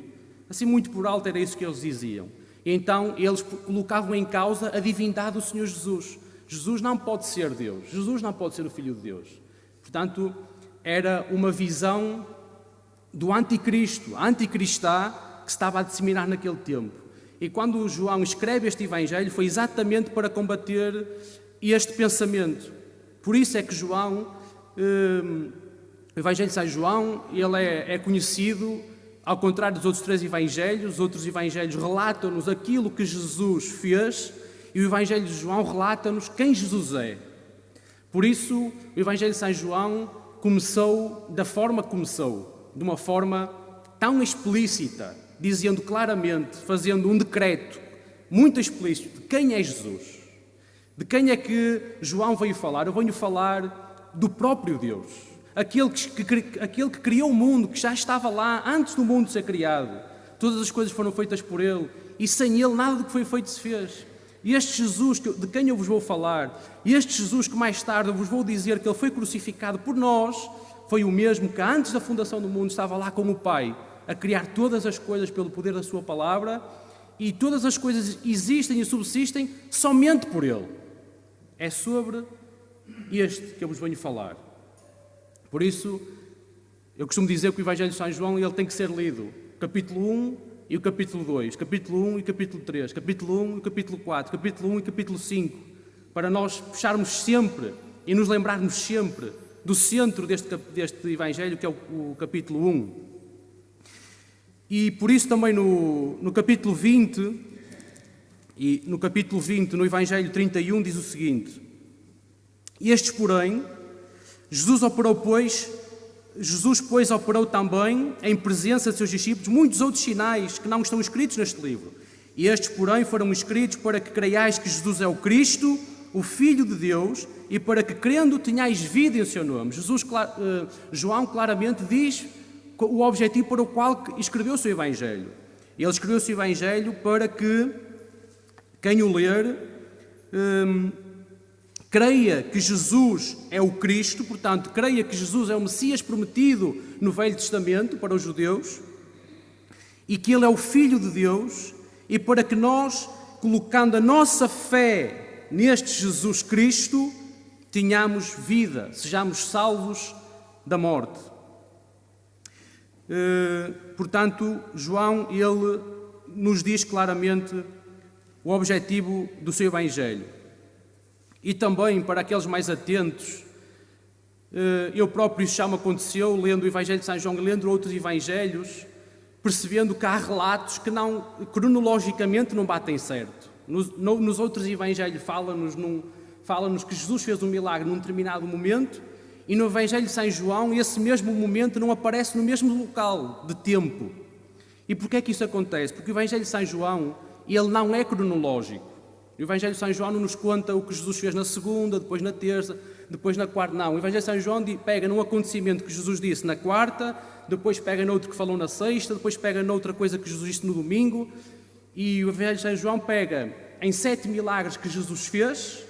Assim muito por alto era isso que eles diziam. E então eles colocavam em causa a divindade do Senhor Jesus. Jesus não pode ser Deus, Jesus não pode ser o Filho de Deus. Portanto, era uma visão do anticristo, a anticristá, que se estava a disseminar naquele tempo. E quando João escreve este Evangelho, foi exatamente para combater este pensamento. Por isso é que João, o Evangelho de São João, ele é conhecido, ao contrário dos outros 3 Evangelhos. Os outros Evangelhos relatam-nos aquilo que Jesus fez, e o Evangelho de João relata-nos quem Jesus é. Por isso, o Evangelho de São João começou da forma que começou, de uma forma tão explícita, dizendo claramente, fazendo um decreto muito explícito de quem é Jesus. De quem é que João veio falar? Eu venho falar do próprio Deus, aquele que criou o mundo, que já estava lá antes do mundo ser criado. Todas as coisas foram feitas por Ele, e sem Ele nada do que foi feito se fez. E este Jesus de quem eu vos vou falar, e este Jesus que mais tarde eu vos vou dizer que Ele foi crucificado por nós, foi o mesmo que antes da fundação do mundo estava lá com o Pai, a criar todas as coisas pelo poder da sua palavra, e todas as coisas existem e subsistem somente por Ele. É sobre este que eu vos venho falar. Por isso, eu costumo dizer que o Evangelho de São João ele tem que ser lido, capítulo 1 e o capítulo 2, capítulo 1 e capítulo 3, capítulo 1 e capítulo 4, capítulo 1 e capítulo 5, para nós fecharmos sempre e nos lembrarmos sempre do centro deste Evangelho, que é o capítulo 1. E por isso também no capítulo 20, e no capítulo 20, no Evangelho 31, diz o seguinte: estes, porém, Jesus, pois, operou também, em presença de seus discípulos, muitos outros sinais que não estão escritos neste livro. E estes, porém, foram escritos para que creiais que Jesus é o Cristo, o Filho de Deus, e para que, crendo, tenhais vida em seu nome. João claramente diz o objetivo para o qual escreveu o seu Evangelho. Ele escreveu o seu Evangelho para que quem o ler creia que Jesus é o Cristo, portanto, creia que Jesus é o Messias prometido no Velho Testamento para os judeus, e que Ele é o Filho de Deus, e para que nós, colocando a nossa fé neste Jesus Cristo, tenhamos vida, sejamos salvos da morte. Portanto, João, ele nos diz claramente o objetivo do seu Evangelho. E também, para aqueles mais atentos, eu próprio já me aconteceu, lendo o Evangelho de São João e lendo outros Evangelhos, percebendo que há relatos que cronologicamente não batem certo. Nos outros Evangelhos fala-nos fala-nos que Jesus fez um milagre num determinado momento e no Evangelho de São João esse mesmo momento não aparece no mesmo local de tempo. E porquê é que isso acontece? Porque o Evangelho de São João, ele não é cronológico. O Evangelho de São João não nos conta o que Jesus fez na segunda, depois na terça, depois na quarta. Não, o Evangelho de São João pega num acontecimento que Jesus disse na quarta, depois pega noutro que falou na sexta, depois pega noutra coisa que Jesus disse no domingo. E o Evangelho de São João pega em 7 milagres que Jesus fez,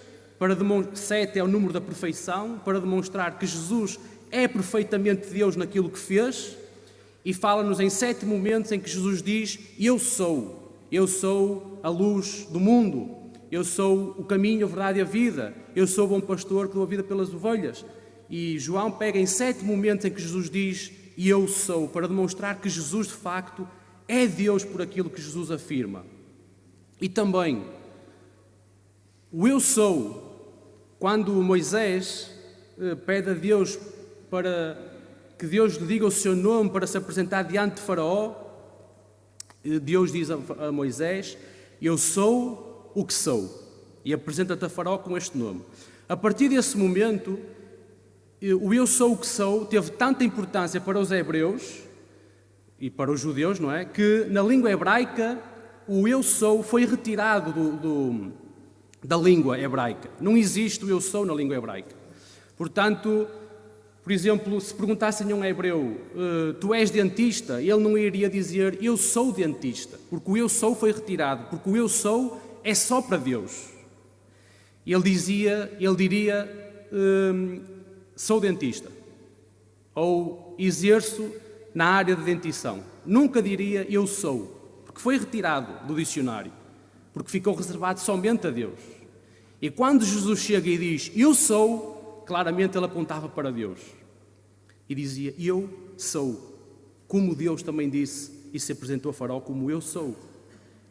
7 é o número da perfeição, para demonstrar que Jesus é perfeitamente Deus naquilo que fez, e fala-nos em 7 momentos em que Jesus diz: eu sou a luz do mundo, eu sou o caminho, a verdade e a vida, eu sou o bom pastor que dou a vida pelas ovelhas. E João pega em 7 momentos em que Jesus diz: eu sou, para demonstrar que Jesus de facto é Deus por aquilo que Jesus afirma. E também, o eu sou, quando Moisés pede a Deus para que Deus lhe diga o seu nome para se apresentar diante de Faraó, Deus diz a Moisés: eu sou o que sou, e apresenta-te a Faraó com este nome. A partir desse momento, o eu sou o que sou teve tanta importância para os hebreus e para os judeus, não é? Que na língua hebraica o eu sou foi retirado da língua hebraica. Não existe o eu sou na língua hebraica. Portanto, por exemplo, se perguntassem a um hebreu: tu és dentista? Ele não iria dizer: eu sou dentista, porque o eu sou foi retirado, porque o eu sou é só para Deus. Ele diria: sou dentista, ou exerço na área de dentição. Nunca diria eu sou, porque foi retirado do dicionário, porque ficou reservado somente a Deus. E quando Jesus chega e diz eu sou, claramente ele apontava para Deus e dizia: eu sou, como Deus também disse e se apresentou a Faraó como eu sou.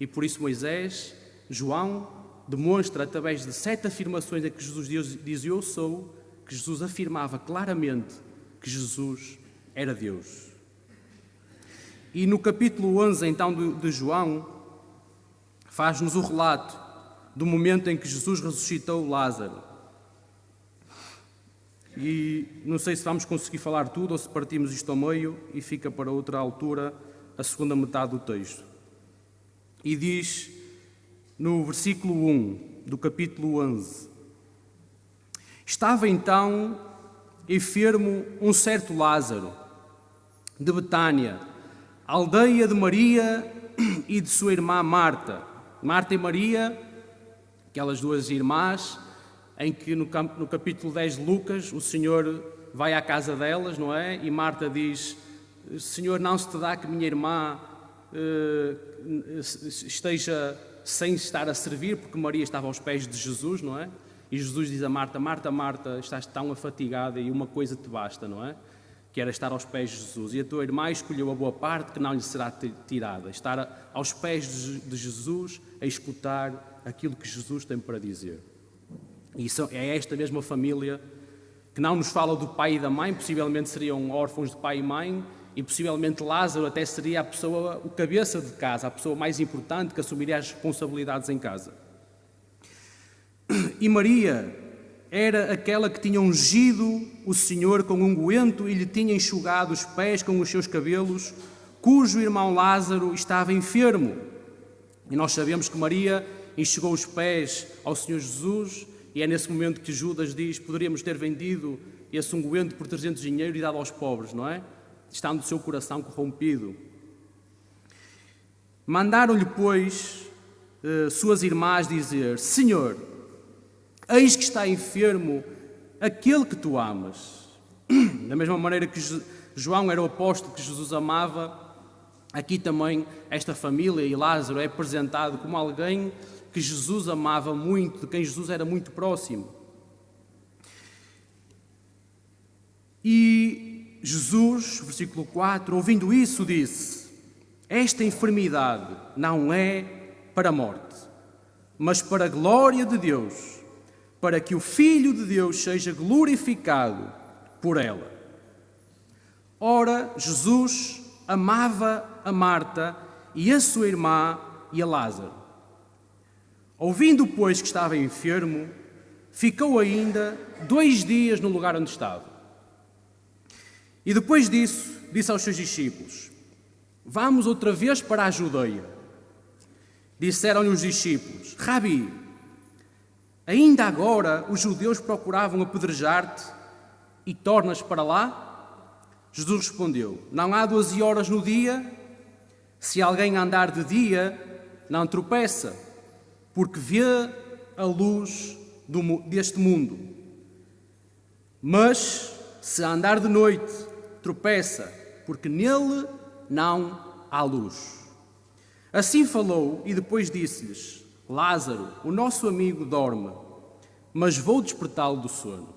E por isso Moisés, João, demonstra através de 7 afirmações em que Jesus diz eu sou, que Jesus afirmava claramente que Jesus era Deus. E no capítulo 11, então, de João, faz-nos o relato do momento em que Jesus ressuscitou Lázaro. E não sei se vamos conseguir falar tudo ou se partimos isto ao meio e fica para outra altura a segunda metade do texto. E diz no versículo 1 do capítulo 11: estava então enfermo um certo Lázaro, de Betânia, aldeia de Maria e de sua irmã Marta. Marta e Maria, aquelas duas irmãs, em que no capítulo 10 de Lucas o Senhor vai à casa delas, não é? E Marta diz: Senhor, não se te dá que minha irmã esteja sem estar a servir, porque Maria estava aos pés de Jesus, não é? E Jesus diz a Marta: Marta, Marta, estás tão afatigada e uma coisa te basta, não é? Que era estar aos pés de Jesus. E a tua irmã escolheu a boa parte que não lhe será tirada, estar aos pés de Jesus a escutar aquilo que Jesus tem para dizer. E é esta mesma família que não nos fala do pai e da mãe, possivelmente seriam órfãos de pai e mãe, e possivelmente Lázaro até seria a pessoa, o cabeça de casa, a pessoa mais importante que assumiria as responsabilidades em casa. E Maria era aquela que tinha ungido o Senhor com unguento e lhe tinha enxugado os pés com os seus cabelos, cujo irmão Lázaro estava enfermo. E nós sabemos que Maria enxugou os pés ao Senhor Jesus, e é nesse momento que Judas diz: poderíamos ter vendido esse unguento por 300 dinheiro e dado aos pobres, não é? Estando o seu coração corrompido. Mandaram-lhe, pois, suas irmãs dizer: Senhor, eis que está enfermo aquele que tu amas. Da mesma maneira que João era o apóstolo que Jesus amava, aqui também esta família e Lázaro é apresentado como alguém que Jesus amava muito, de quem Jesus era muito próximo. E Jesus, versículo 4, ouvindo isso, disse: esta enfermidade não é para a morte, mas para a glória de Deus, para que o Filho de Deus seja glorificado por ela. Ora, Jesus amava a Marta e a sua irmã e a Lázaro. Ouvindo, pois, que estava enfermo, ficou ainda 2 dias no lugar onde estava. E depois disso, disse aos seus discípulos: vamos outra vez para a Judeia. Disseram-lhe os discípulos: Rabi, ainda agora os judeus procuravam apedrejar-te e tornas para lá? Jesus respondeu: não há 12 horas no dia? Se alguém andar de dia, não tropeça, porque vê a luz deste mundo. Mas se andar de noite, tropeça, porque nele não há luz. Assim falou e depois disse-lhes: Lázaro, o nosso amigo, dorme, mas vou despertá-lo do sono.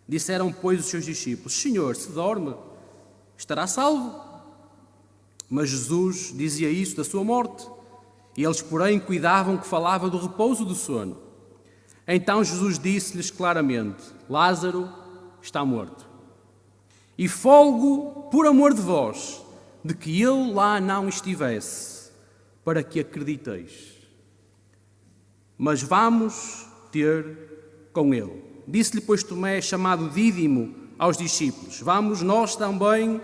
Disseram, pois, os seus discípulos: Senhor, se dorme, estará salvo. Mas Jesus dizia isso da sua morte, e eles, porém, cuidavam que falava do repouso do sono. Então Jesus disse-lhes claramente: Lázaro está morto. E folgo por amor de vós, de que ele lá não estivesse, para que acrediteis. Mas vamos ter com ele. Disse-lhe, pois, Tomé, chamado Dídimo, aos discípulos: vamos nós também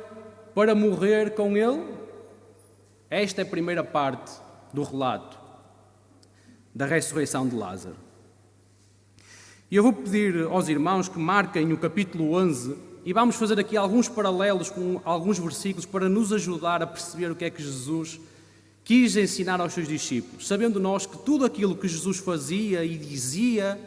para morrer com ele? Esta é a primeira parte do relato da ressurreição de Lázaro. E eu vou pedir aos irmãos que marquem o capítulo 11 e vamos fazer aqui alguns paralelos com alguns versículos para nos ajudar a perceber o que é que Jesus quis ensinar aos seus discípulos. Sabendo nós que tudo aquilo que Jesus fazia e dizia,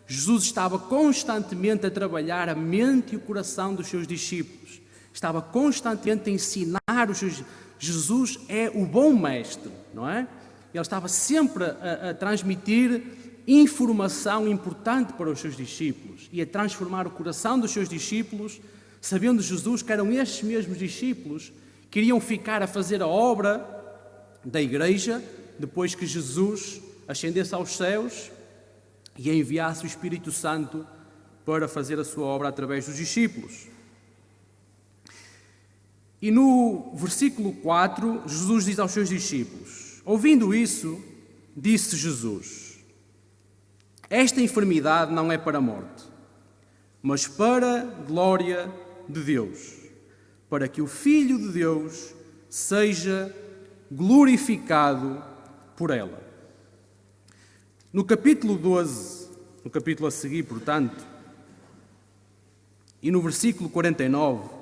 Jesus estava constantemente a trabalhar a mente e o coração dos seus discípulos. Estava constantemente a ensinar os seus. Jesus é o bom mestre, não é? Ele estava sempre a transmitir informação importante para os seus discípulos e a transformar o coração dos seus discípulos, sabendo Jesus que eram estes mesmos discípulos que iriam ficar a fazer a obra da igreja depois que Jesus ascendesse aos céus e enviasse o Espírito Santo para fazer a sua obra através dos discípulos. E no versículo 4, Jesus diz aos seus discípulos: ouvindo isso, disse Jesus: esta enfermidade não é para a morte, mas para a glória de Deus, para que o Filho de Deus seja glorificado por ela. No capítulo 12, no capítulo a seguir, portanto, e no versículo 49,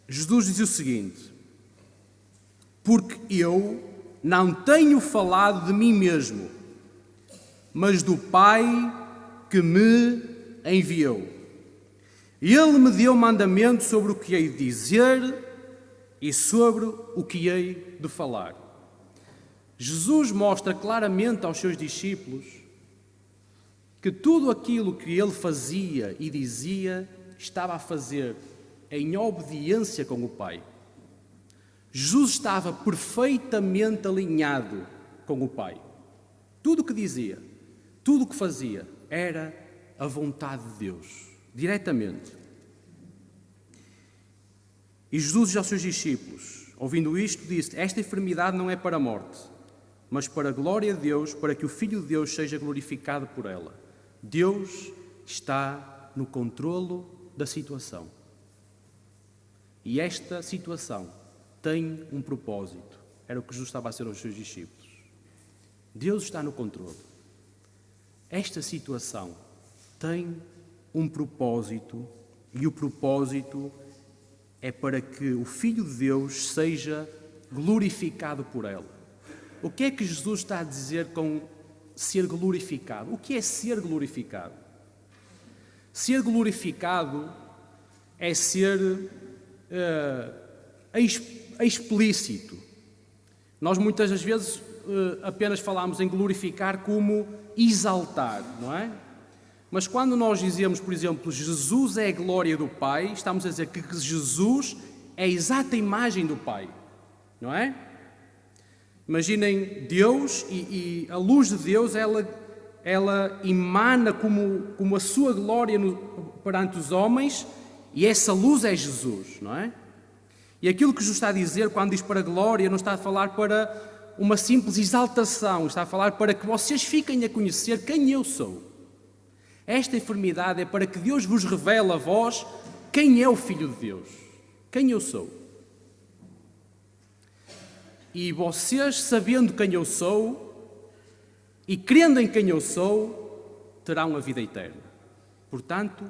Jesus diz o seguinte: porque eu não tenho falado de mim mesmo, mas do Pai que me enviou. Ele me deu mandamento sobre o que hei de dizer e sobre o que hei de falar. Jesus mostra claramente aos seus discípulos que tudo aquilo que ele fazia e dizia estava a fazer em obediência com o Pai. Jesus estava perfeitamente alinhado com o Pai. Tudo o que dizia, tudo o que fazia, era a vontade de Deus, diretamente. E Jesus diz aos seus discípulos, ouvindo isto, disse: esta enfermidade não é para a morte, mas para a glória de Deus, para que o Filho de Deus seja glorificado por ela. Deus está no controlo da situação. E esta situação tem um propósito. Era o que Jesus estava a dizer aos seus discípulos. Deus está no controle. Esta situação tem um propósito, e o propósito é para que o Filho de Deus seja glorificado por ela. O que é que Jesus está a dizer com ser glorificado? O que é ser glorificado? Ser glorificado é ser explícito. Nós muitas das vezes apenas falamos em glorificar como exaltar, não é? Mas quando nós dizemos, por exemplo, Jesus é a glória do Pai, estamos a dizer que Jesus é a exata imagem do Pai, não é? Imaginem Deus e a luz de Deus, ela emana como a sua glória perante os homens, e essa luz é Jesus, não é? E aquilo que Jesus está a dizer quando diz para a glória, não está a falar para uma simples exaltação, está a falar para que vocês fiquem a conhecer quem eu sou. Esta enfermidade é para que Deus vos revele a vós quem é o Filho de Deus, quem eu sou. E vocês, sabendo quem eu sou e crendo em quem eu sou, terão a vida eterna. Portanto,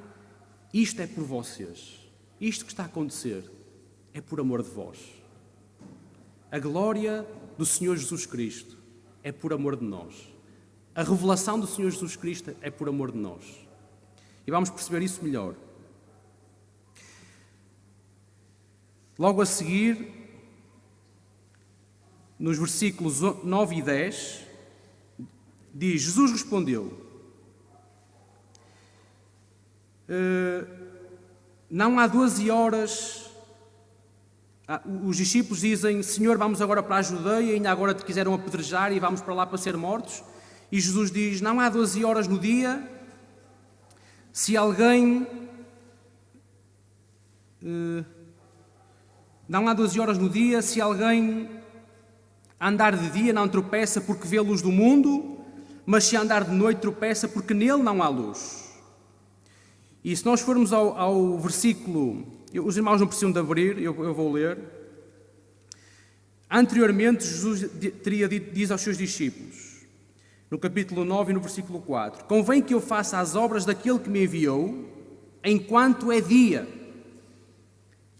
isto é por vocês. Isto que está a acontecer é por amor de vós. A glória do Senhor Jesus Cristo é por amor de nós. A revelação do Senhor Jesus Cristo é por amor de nós. E vamos perceber isso melhor. Logo a seguir, nos versículos 9 e 10, diz: Jesus respondeu: não há 12 horas... Os discípulos dizem: Senhor, vamos agora para a Judeia, ainda agora te quiseram apedrejar e vamos para lá para ser mortos. E Jesus diz: não há 12 horas no dia, se alguém... não há 12 horas no dia, se alguém andar de dia não tropeça porque vê a luz do mundo, mas se andar de noite tropeça porque nele não há luz. E se nós formos ao versículo... Os irmãos não precisam de abrir, eu vou ler. Anteriormente, Jesus diz aos seus discípulos, no capítulo 9 e no versículo 4, convém que eu faça as obras daquele que me enviou, enquanto é dia.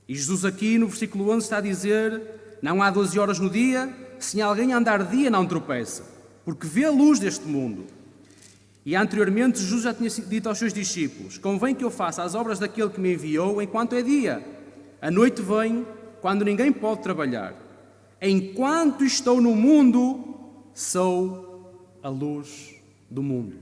E Jesus aqui no versículo 11 está a dizer, não há 12 horas no dia, se alguém andar de dia não tropeça, porque vê a luz deste mundo. E anteriormente Jesus já tinha dito aos seus discípulos, convém que eu faça as obras daquele que me enviou enquanto é dia. A noite vem, quando ninguém pode trabalhar. Enquanto estou no mundo, sou a luz do mundo.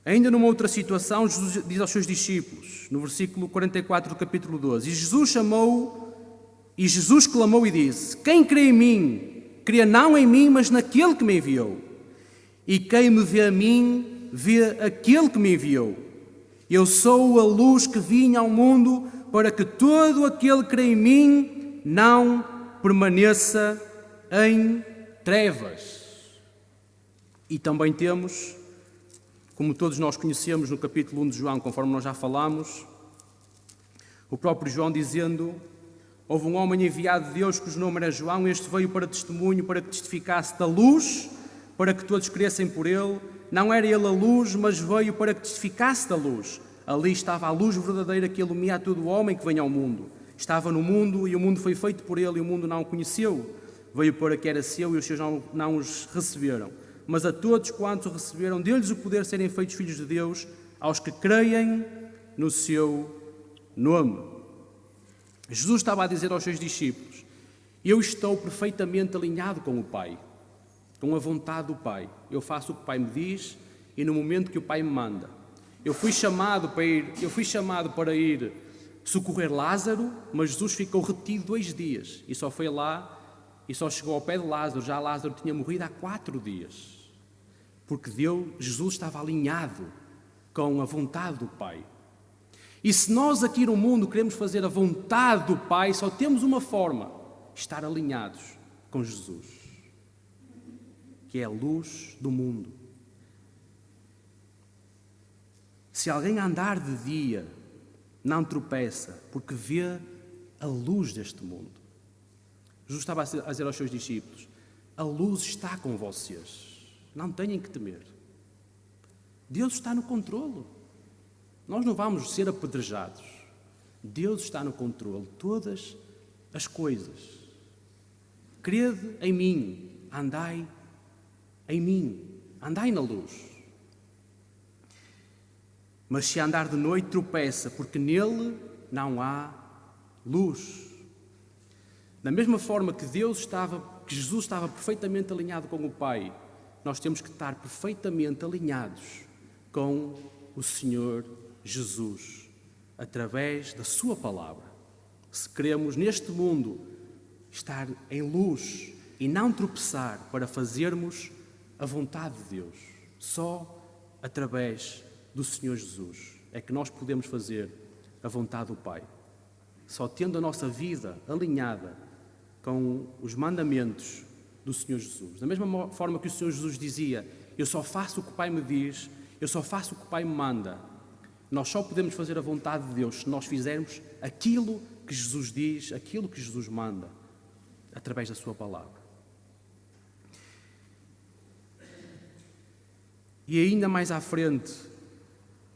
Ainda numa outra situação, Jesus diz aos seus discípulos, no versículo 44 do capítulo 12, e Jesus clamou e disse, quem crê em mim, crê não em mim, mas naquele que me enviou. E quem me vê a mim, vê aquele que me enviou. Eu sou a luz que vinha ao mundo, para que todo aquele que crê em mim não permaneça em trevas. E também temos, como todos nós conhecemos no capítulo 1 de João, conforme nós já falámos, o próprio João dizendo, houve um homem enviado de Deus cujo nome era João, este veio para testemunho, para que testificasse da luz, para que todos crescem por ele. Não era ele a luz, mas veio para que testificasse da luz. Ali estava a luz verdadeira que ilumina a todo homem que vem ao mundo. Estava no mundo e o mundo foi feito por ele e o mundo não o conheceu. Veio para que era seu e os seus não os receberam. Mas a todos quantos o receberam, deu-lhes o poder de serem feitos filhos de Deus, aos que creem no seu nome. Jesus estava a dizer aos seus discípulos, eu estou perfeitamente alinhado com o Pai, com a vontade do Pai. Eu faço o que o Pai me diz e no momento que o Pai me manda. Eu fui chamado para ir socorrer Lázaro, mas Jesus ficou retido 2 dias e só foi lá e só chegou ao pé de Lázaro. Já Lázaro tinha morrido há 4 dias, porque Jesus estava alinhado com a vontade do Pai. E se nós aqui no mundo queremos fazer a vontade do Pai, só temos uma forma, estar alinhados com Jesus, que é a luz do mundo. Se alguém andar de dia, não tropeça, porque vê a luz deste mundo. Jesus estava a dizer aos seus discípulos, a luz está com vocês, não tenham que temer. Deus está no controle. Nós não vamos ser apedrejados. Deus está no controle de todas as coisas. Crede em mim, andai em mim, andai na luz. Mas se andar de noite, tropeça, porque nele não há luz. Da mesma forma que Jesus estava perfeitamente alinhado com o Pai, nós temos que estar perfeitamente alinhados com o Senhor Jesus, através da sua palavra. Se queremos neste mundo estar em luz e não tropeçar para fazermos a vontade de Deus, só através do Senhor Jesus é que nós podemos fazer a vontade do Pai. Só tendo a nossa vida alinhada com os mandamentos do Senhor Jesus. Da mesma forma que o Senhor Jesus dizia: eu só faço o que o Pai me diz, eu só faço o que o Pai me manda. Nós só podemos fazer a vontade de Deus se nós fizermos aquilo que Jesus diz, aquilo que Jesus manda, através da sua palavra. E ainda mais à frente,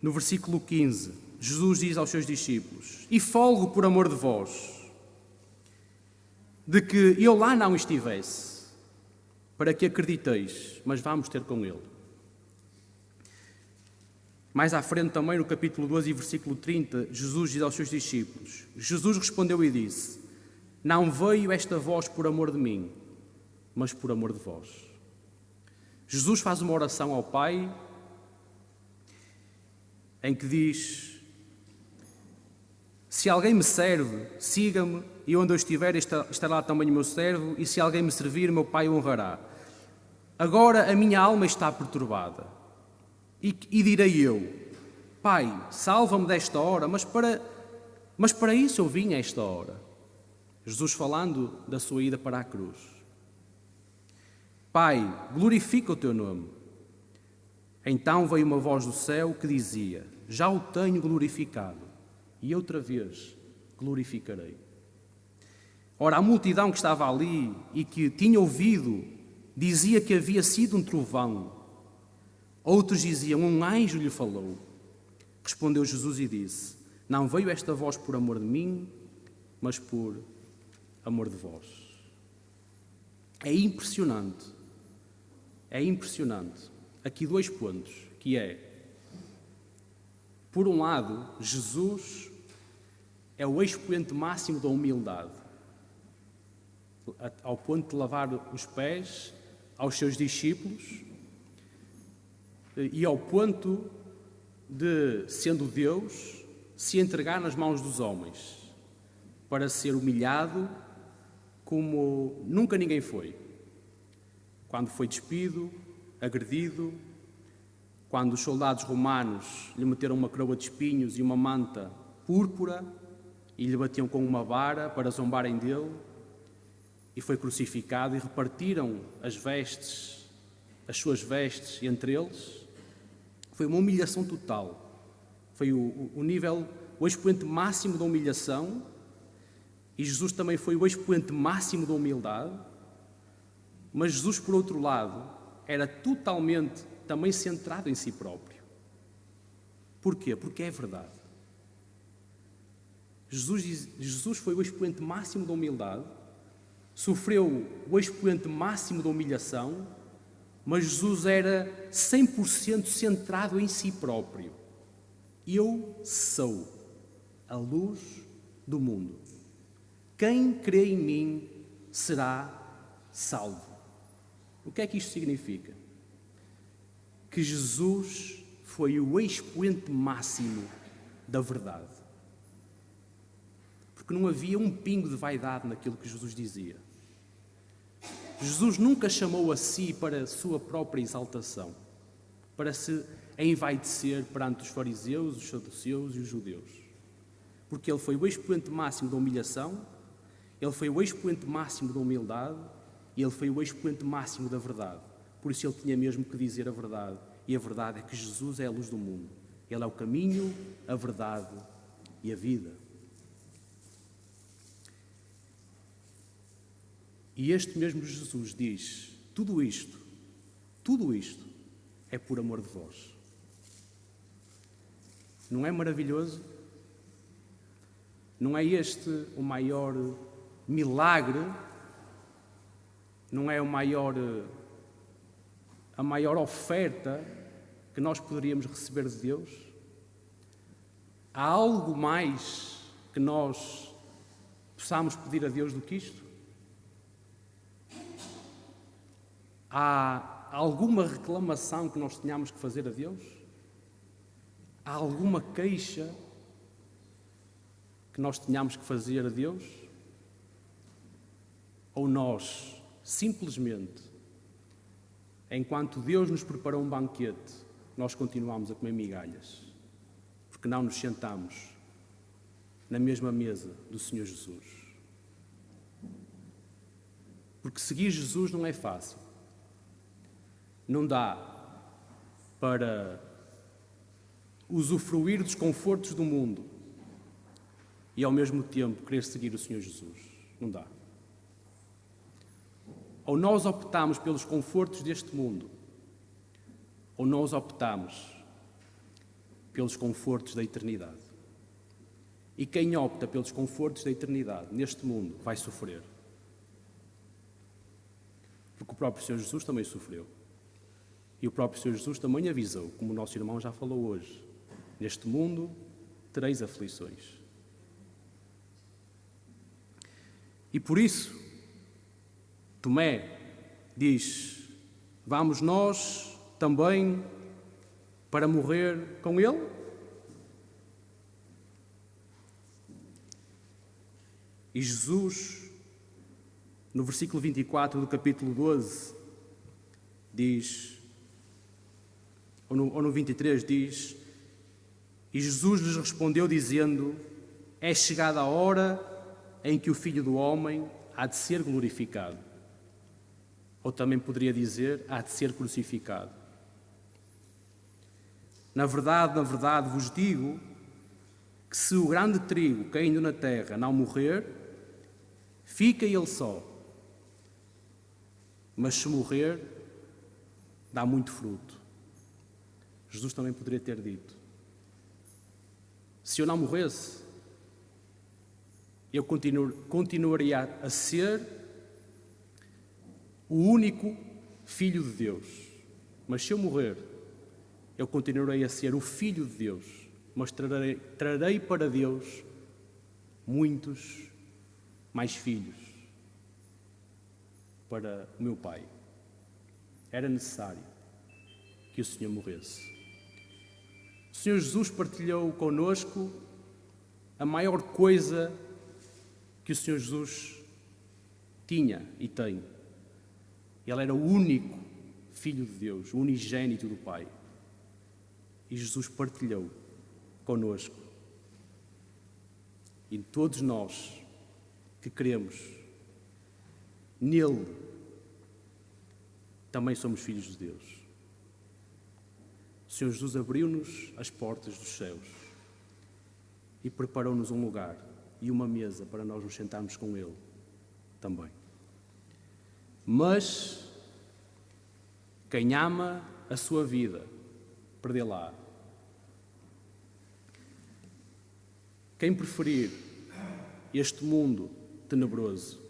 no versículo 15, Jesus diz aos seus discípulos: e folgo por amor de vós, de que eu lá não estivesse, para que acrediteis, mas vamos ter com ele. Mais à frente também, no capítulo 12 e versículo 30, Jesus diz aos seus discípulos: Jesus respondeu e disse: não veio esta voz por amor de mim, mas por amor de vós. Jesus faz uma oração ao Pai em que diz: se alguém me serve, siga-me, e onde eu estiver estará também o meu servo, e se alguém me servir, meu Pai o honrará. Agora a minha alma está perturbada, e direi eu: Pai, salva-me desta hora, mas para isso eu vim a esta hora. Jesus falando da sua ida para a cruz. Pai, glorifica o teu nome. Então veio uma voz do céu que dizia: já o tenho glorificado, e outra vez glorificarei. Ora, a multidão que estava ali e que tinha ouvido dizia que havia sido um trovão. Outros diziam: um anjo lhe falou. Respondeu Jesus e disse: não veio esta voz por amor de mim, mas por amor de vós. É impressionante. É impressionante. Aqui 2 pontos, que é, por um lado, Jesus é o expoente máximo da humildade, ao ponto de lavar os pés aos seus discípulos e ao ponto de, sendo Deus, se entregar nas mãos dos homens para ser humilhado como nunca ninguém foi. Quando foi despido, agredido, quando os soldados romanos lhe meteram uma coroa de espinhos e uma manta púrpura e lhe batiam com uma vara para zombarem dele, e foi crucificado e repartiram as suas vestes entre eles. Foi uma humilhação total. Foi o nível, o expoente máximo da humilhação, e Jesus também foi o expoente máximo da humildade. Mas Jesus, por outro lado, era totalmente também centrado em si próprio. Porquê? Porque é verdade. Jesus foi o expoente máximo da humildade, sofreu o expoente máximo da humilhação, mas Jesus era 100% centrado em si próprio. Eu sou a luz do mundo. Quem crê em mim será salvo. O que é que isto significa? Que Jesus foi o expoente máximo da verdade. Porque não havia um pingo de vaidade naquilo que Jesus dizia. Jesus nunca chamou a si para a sua própria exaltação, para se envaidecer perante os fariseus, os saduceus e os judeus. Porque ele foi o expoente máximo da humilhação, ele foi o expoente máximo da humildade, e ele foi o expoente máximo da verdade. Por isso ele tinha mesmo que dizer a verdade. E a verdade é que Jesus é a luz do mundo. Ele é o caminho, a verdade e a vida. E este mesmo Jesus diz: tudo isto é por amor de vós. Não é maravilhoso? Não é este o maior milagre? Não é a maior oferta que nós poderíamos receber de Deus? Há algo mais que nós possamos pedir a Deus do que isto? Há alguma reclamação que nós tenhamos que fazer a Deus? Há alguma queixa que nós tenhamos que fazer a Deus? Ou nós, simplesmente, enquanto Deus nos preparou um banquete, nós continuamos a comer migalhas, porque não nos sentamos na mesma mesa do Senhor Jesus. Porque seguir Jesus não é fácil. Não dá para usufruir dos confortos do mundo e ao mesmo tempo querer seguir o Senhor Jesus. Não dá. Ou nós optamos pelos confortos deste mundo, ou nós optamos pelos confortos da eternidade. E quem opta pelos confortos da eternidade neste mundo vai sofrer. Porque o próprio Senhor Jesus também sofreu. E o próprio Senhor Jesus também avisou, como o nosso irmão já falou hoje: neste mundo tereis aflições. E por isso, Tomé diz: vamos nós também para morrer com ele? E Jesus, no versículo 24 do capítulo 12, diz, ou no 23 diz: e Jesus lhes respondeu dizendo: é chegada a hora em que o Filho do Homem há de ser glorificado. Ou também poderia dizer, há de ser crucificado. Na verdade vos digo que se o grande trigo caindo na terra não morrer, fica ele só. Mas se morrer, dá muito fruto. Jesus também poderia ter dito: se eu não morresse, eu continuaria a ser o único Filho de Deus. Mas se eu morrer, eu continuarei a ser o Filho de Deus, mas trarei para Deus muitos mais filhos para o meu Pai. Era necessário que o Senhor morresse. O Senhor Jesus partilhou connosco a maior coisa que o Senhor Jesus tinha e tem. Ele era o único Filho de Deus, o unigênito do Pai. E Jesus partilhou connosco. E todos nós que cremos nele também somos filhos de Deus. O Senhor Jesus abriu-nos as portas dos céus e preparou-nos um lugar e uma mesa para nós nos sentarmos com ele também. Mas quem ama a sua vida, perdê-la. Quem preferir este mundo tenebroso,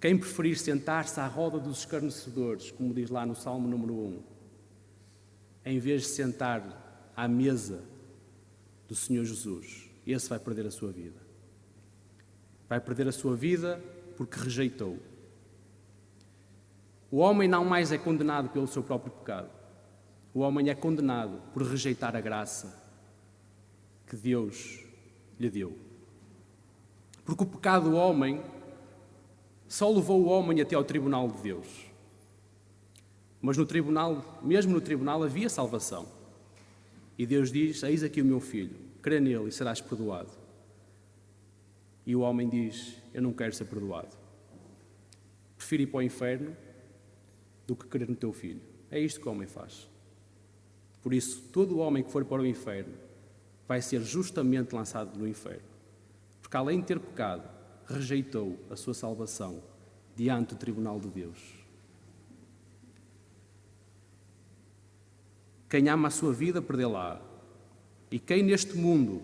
quem preferir sentar-se à roda dos escarnecedores, como diz lá no Salmo número 1, em vez de sentar à mesa do Senhor Jesus, esse vai perder a sua vida. Vai perder a sua vida porque rejeitou. O homem não mais é condenado pelo seu próprio pecado. O homem é condenado por rejeitar a graça que Deus lhe deu. Porque o pecado do homem só levou o homem até ao tribunal de Deus. Mas no tribunal, mesmo no tribunal, havia salvação. E Deus diz: eis aqui o meu filho, crê nele e serás perdoado. E o homem diz: eu não quero ser perdoado. Prefiro ir para o inferno do que crer no teu filho. É isto que o homem faz. Por isso, todo o homem que for para o inferno vai ser justamente lançado no inferno. Porque além de ter pecado, rejeitou a sua salvação diante do tribunal de Deus. Quem ama a sua vida, perdê-la. E quem neste mundo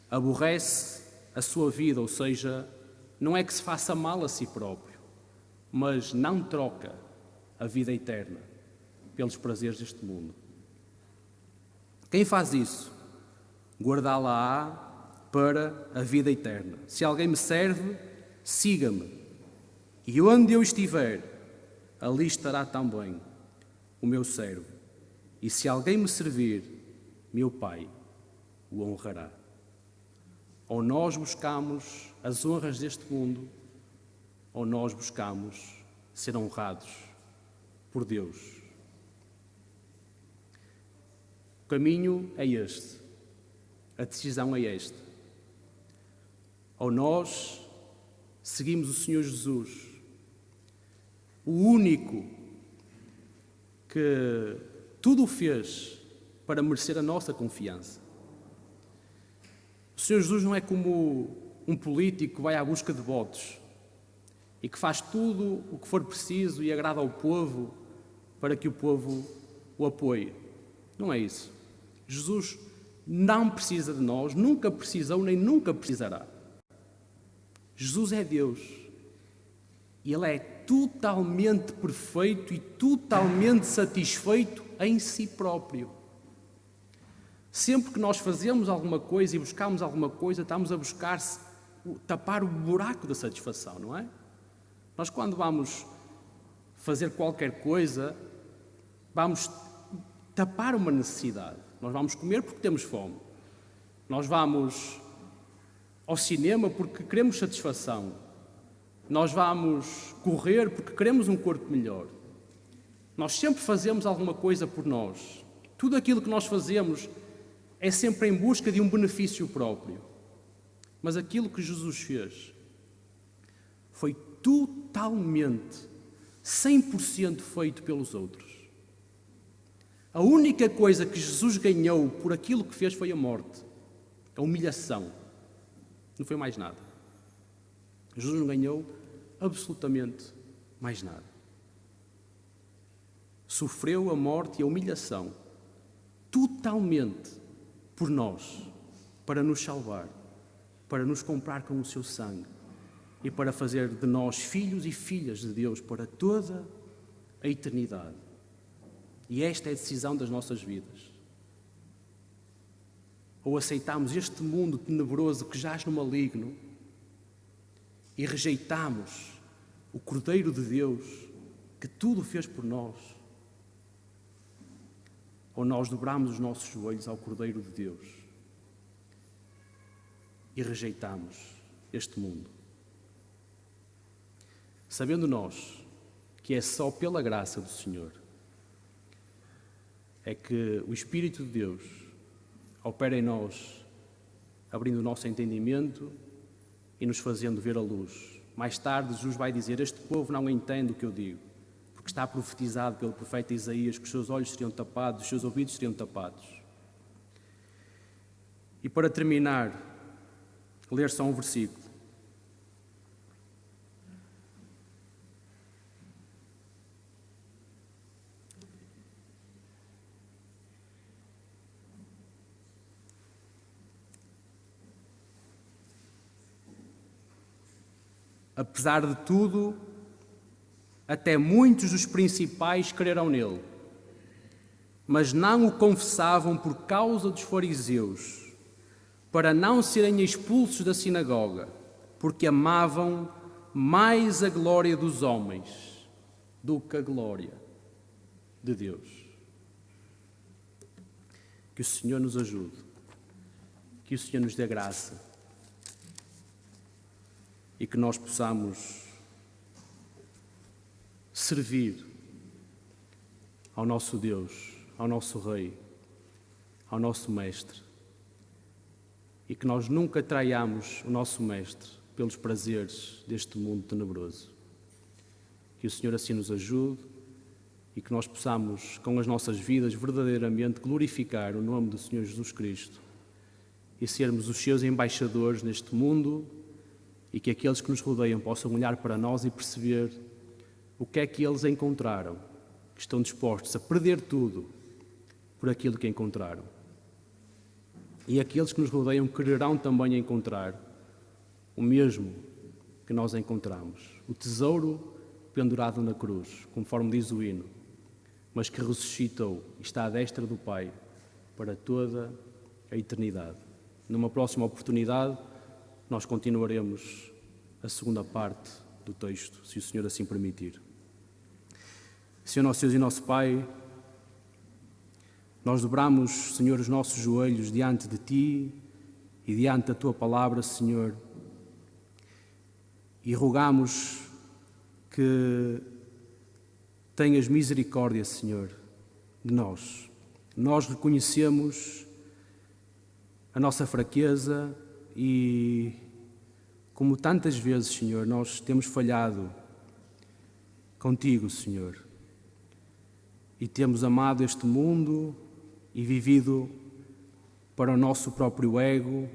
aborrece a sua vida, ou seja, não é que se faça mal a si próprio, mas não troca a vida eterna pelos prazeres deste mundo. Quem faz isso, guardá-la-á para a vida eterna. Se alguém me serve, siga-me. E onde eu estiver, ali estará também o meu servo. E se alguém me servir, meu Pai o honrará. Ou nós buscamos as honras deste mundo, ou nós buscamos ser honrados por Deus. O caminho é este. A decisão é esta. Ou nós seguimos o Senhor Jesus, o único que tudo fez para merecer a nossa confiança. O Senhor Jesus não é como um político que vai à busca de votos e que faz tudo o que for preciso e agrada ao povo para que o povo o apoie. Não é isso. Jesus não precisa de nós, nunca precisou nem nunca precisará. Jesus é Deus e Ele é totalmente perfeito e totalmente satisfeito em si próprio. Sempre que nós fazemos alguma coisa e buscamos alguma coisa, estamos a buscar tapar o buraco da satisfação, não é? Nós, quando vamos fazer qualquer coisa, vamos tapar uma necessidade. Nós vamos comer porque temos fome. Nós vamos ao cinema porque queremos satisfação. Nós vamos correr porque queremos um corpo melhor. Nós sempre fazemos alguma coisa por nós. Tudo aquilo que nós fazemos é sempre em busca de um benefício próprio. Mas aquilo que Jesus fez foi totalmente, 100% feito pelos outros. A única coisa que Jesus ganhou por aquilo que fez foi a morte, a humilhação. Não foi mais nada. Jesus não ganhou absolutamente mais nada. Sofreu a morte e a humilhação totalmente por nós, para nos salvar, para nos comprar com o seu sangue e para fazer de nós filhos e filhas de Deus para toda a eternidade. E esta é a decisão das nossas vidas. Ou aceitamos este mundo tenebroso que jaz no maligno e rejeitamos o Cordeiro de Deus que tudo fez por nós, ou nós dobramos os nossos joelhos ao Cordeiro de Deus e rejeitamos este mundo. Sabendo nós que é só pela graça do Senhor é que o Espírito de Deus opera em nós, abrindo o nosso entendimento e nos fazendo ver a luz. Mais tarde, Jesus vai dizer: este povo não entende o que eu digo, porque está profetizado pelo profeta Isaías que os seus olhos seriam tapados, os seus ouvidos seriam tapados. E para terminar, ler só um versículo. Apesar de tudo, até muitos dos principais creram nele, mas não o confessavam por causa dos fariseus, para não serem expulsos da sinagoga, porque amavam mais a glória dos homens do que a glória de Deus. Que o Senhor nos ajude, que o Senhor nos dê graça e que nós possamos servir ao nosso Deus, ao nosso Rei, ao nosso Mestre, e que nós nunca traiamos o nosso Mestre pelos prazeres deste mundo tenebroso. Que o Senhor assim nos ajude e que nós possamos, com as nossas vidas, verdadeiramente glorificar o nome do Senhor Jesus Cristo e sermos os seus embaixadores neste mundo, e que aqueles que nos rodeiam possam olhar para nós e perceber o que é que eles encontraram, que estão dispostos a perder tudo por aquilo que encontraram. E aqueles que nos rodeiam quererão também encontrar o mesmo que nós encontramos, o tesouro pendurado na cruz, conforme diz o hino, mas que ressuscitou e está à destra do Pai para toda a eternidade. Numa próxima oportunidade, nós continuaremos a segunda parte do texto, se o Senhor assim permitir. Senhor nosso Deus e nosso Pai, nós dobramos, Senhor, os nossos joelhos diante de Ti e diante da Tua palavra, Senhor, e rogamos que tenhas misericórdia, Senhor, de nós. Nós reconhecemos a nossa fraqueza e, como tantas vezes, Senhor, nós temos falhado contigo, Senhor, e temos amado este mundo e vivido para o nosso próprio ego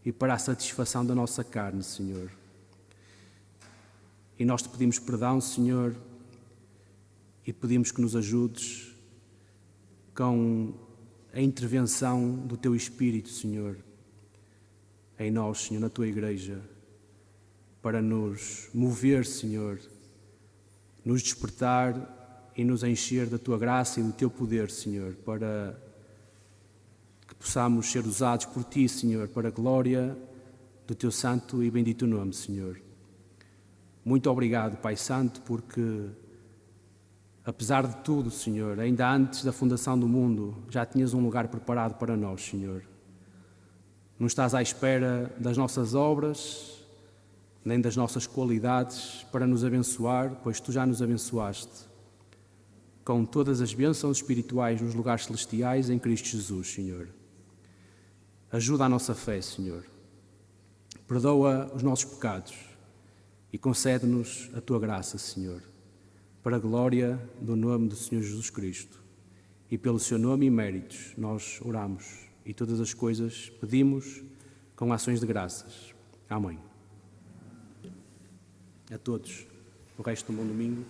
e para a satisfação da nossa carne, Senhor. E nós te pedimos perdão, Senhor, e pedimos que nos ajudes com a intervenção do Teu Espírito, Senhor, em nós, Senhor, na Tua Igreja, para nos mover, Senhor, nos despertar e nos encher da Tua graça e do Teu poder, Senhor, para que possamos ser usados por Ti, Senhor, para a glória do Teu santo e bendito nome, Senhor. Muito obrigado, Pai Santo, porque, apesar de tudo, Senhor, ainda antes da fundação do mundo, já tinhas um lugar preparado para nós, Senhor. Não estás à espera das nossas obras, nem das nossas qualidades para nos abençoar, pois Tu já nos abençoaste com todas as bênçãos espirituais nos lugares celestiais em Cristo Jesus, Senhor. Ajuda a nossa fé, Senhor. Perdoa os nossos pecados e concede-nos a Tua graça, Senhor, para a glória do nome do Senhor Jesus Cristo. E pelo Seu nome e méritos nós oramos e todas as coisas pedimos com ações de graças. Amém. A todos, o resto de um bom domingo.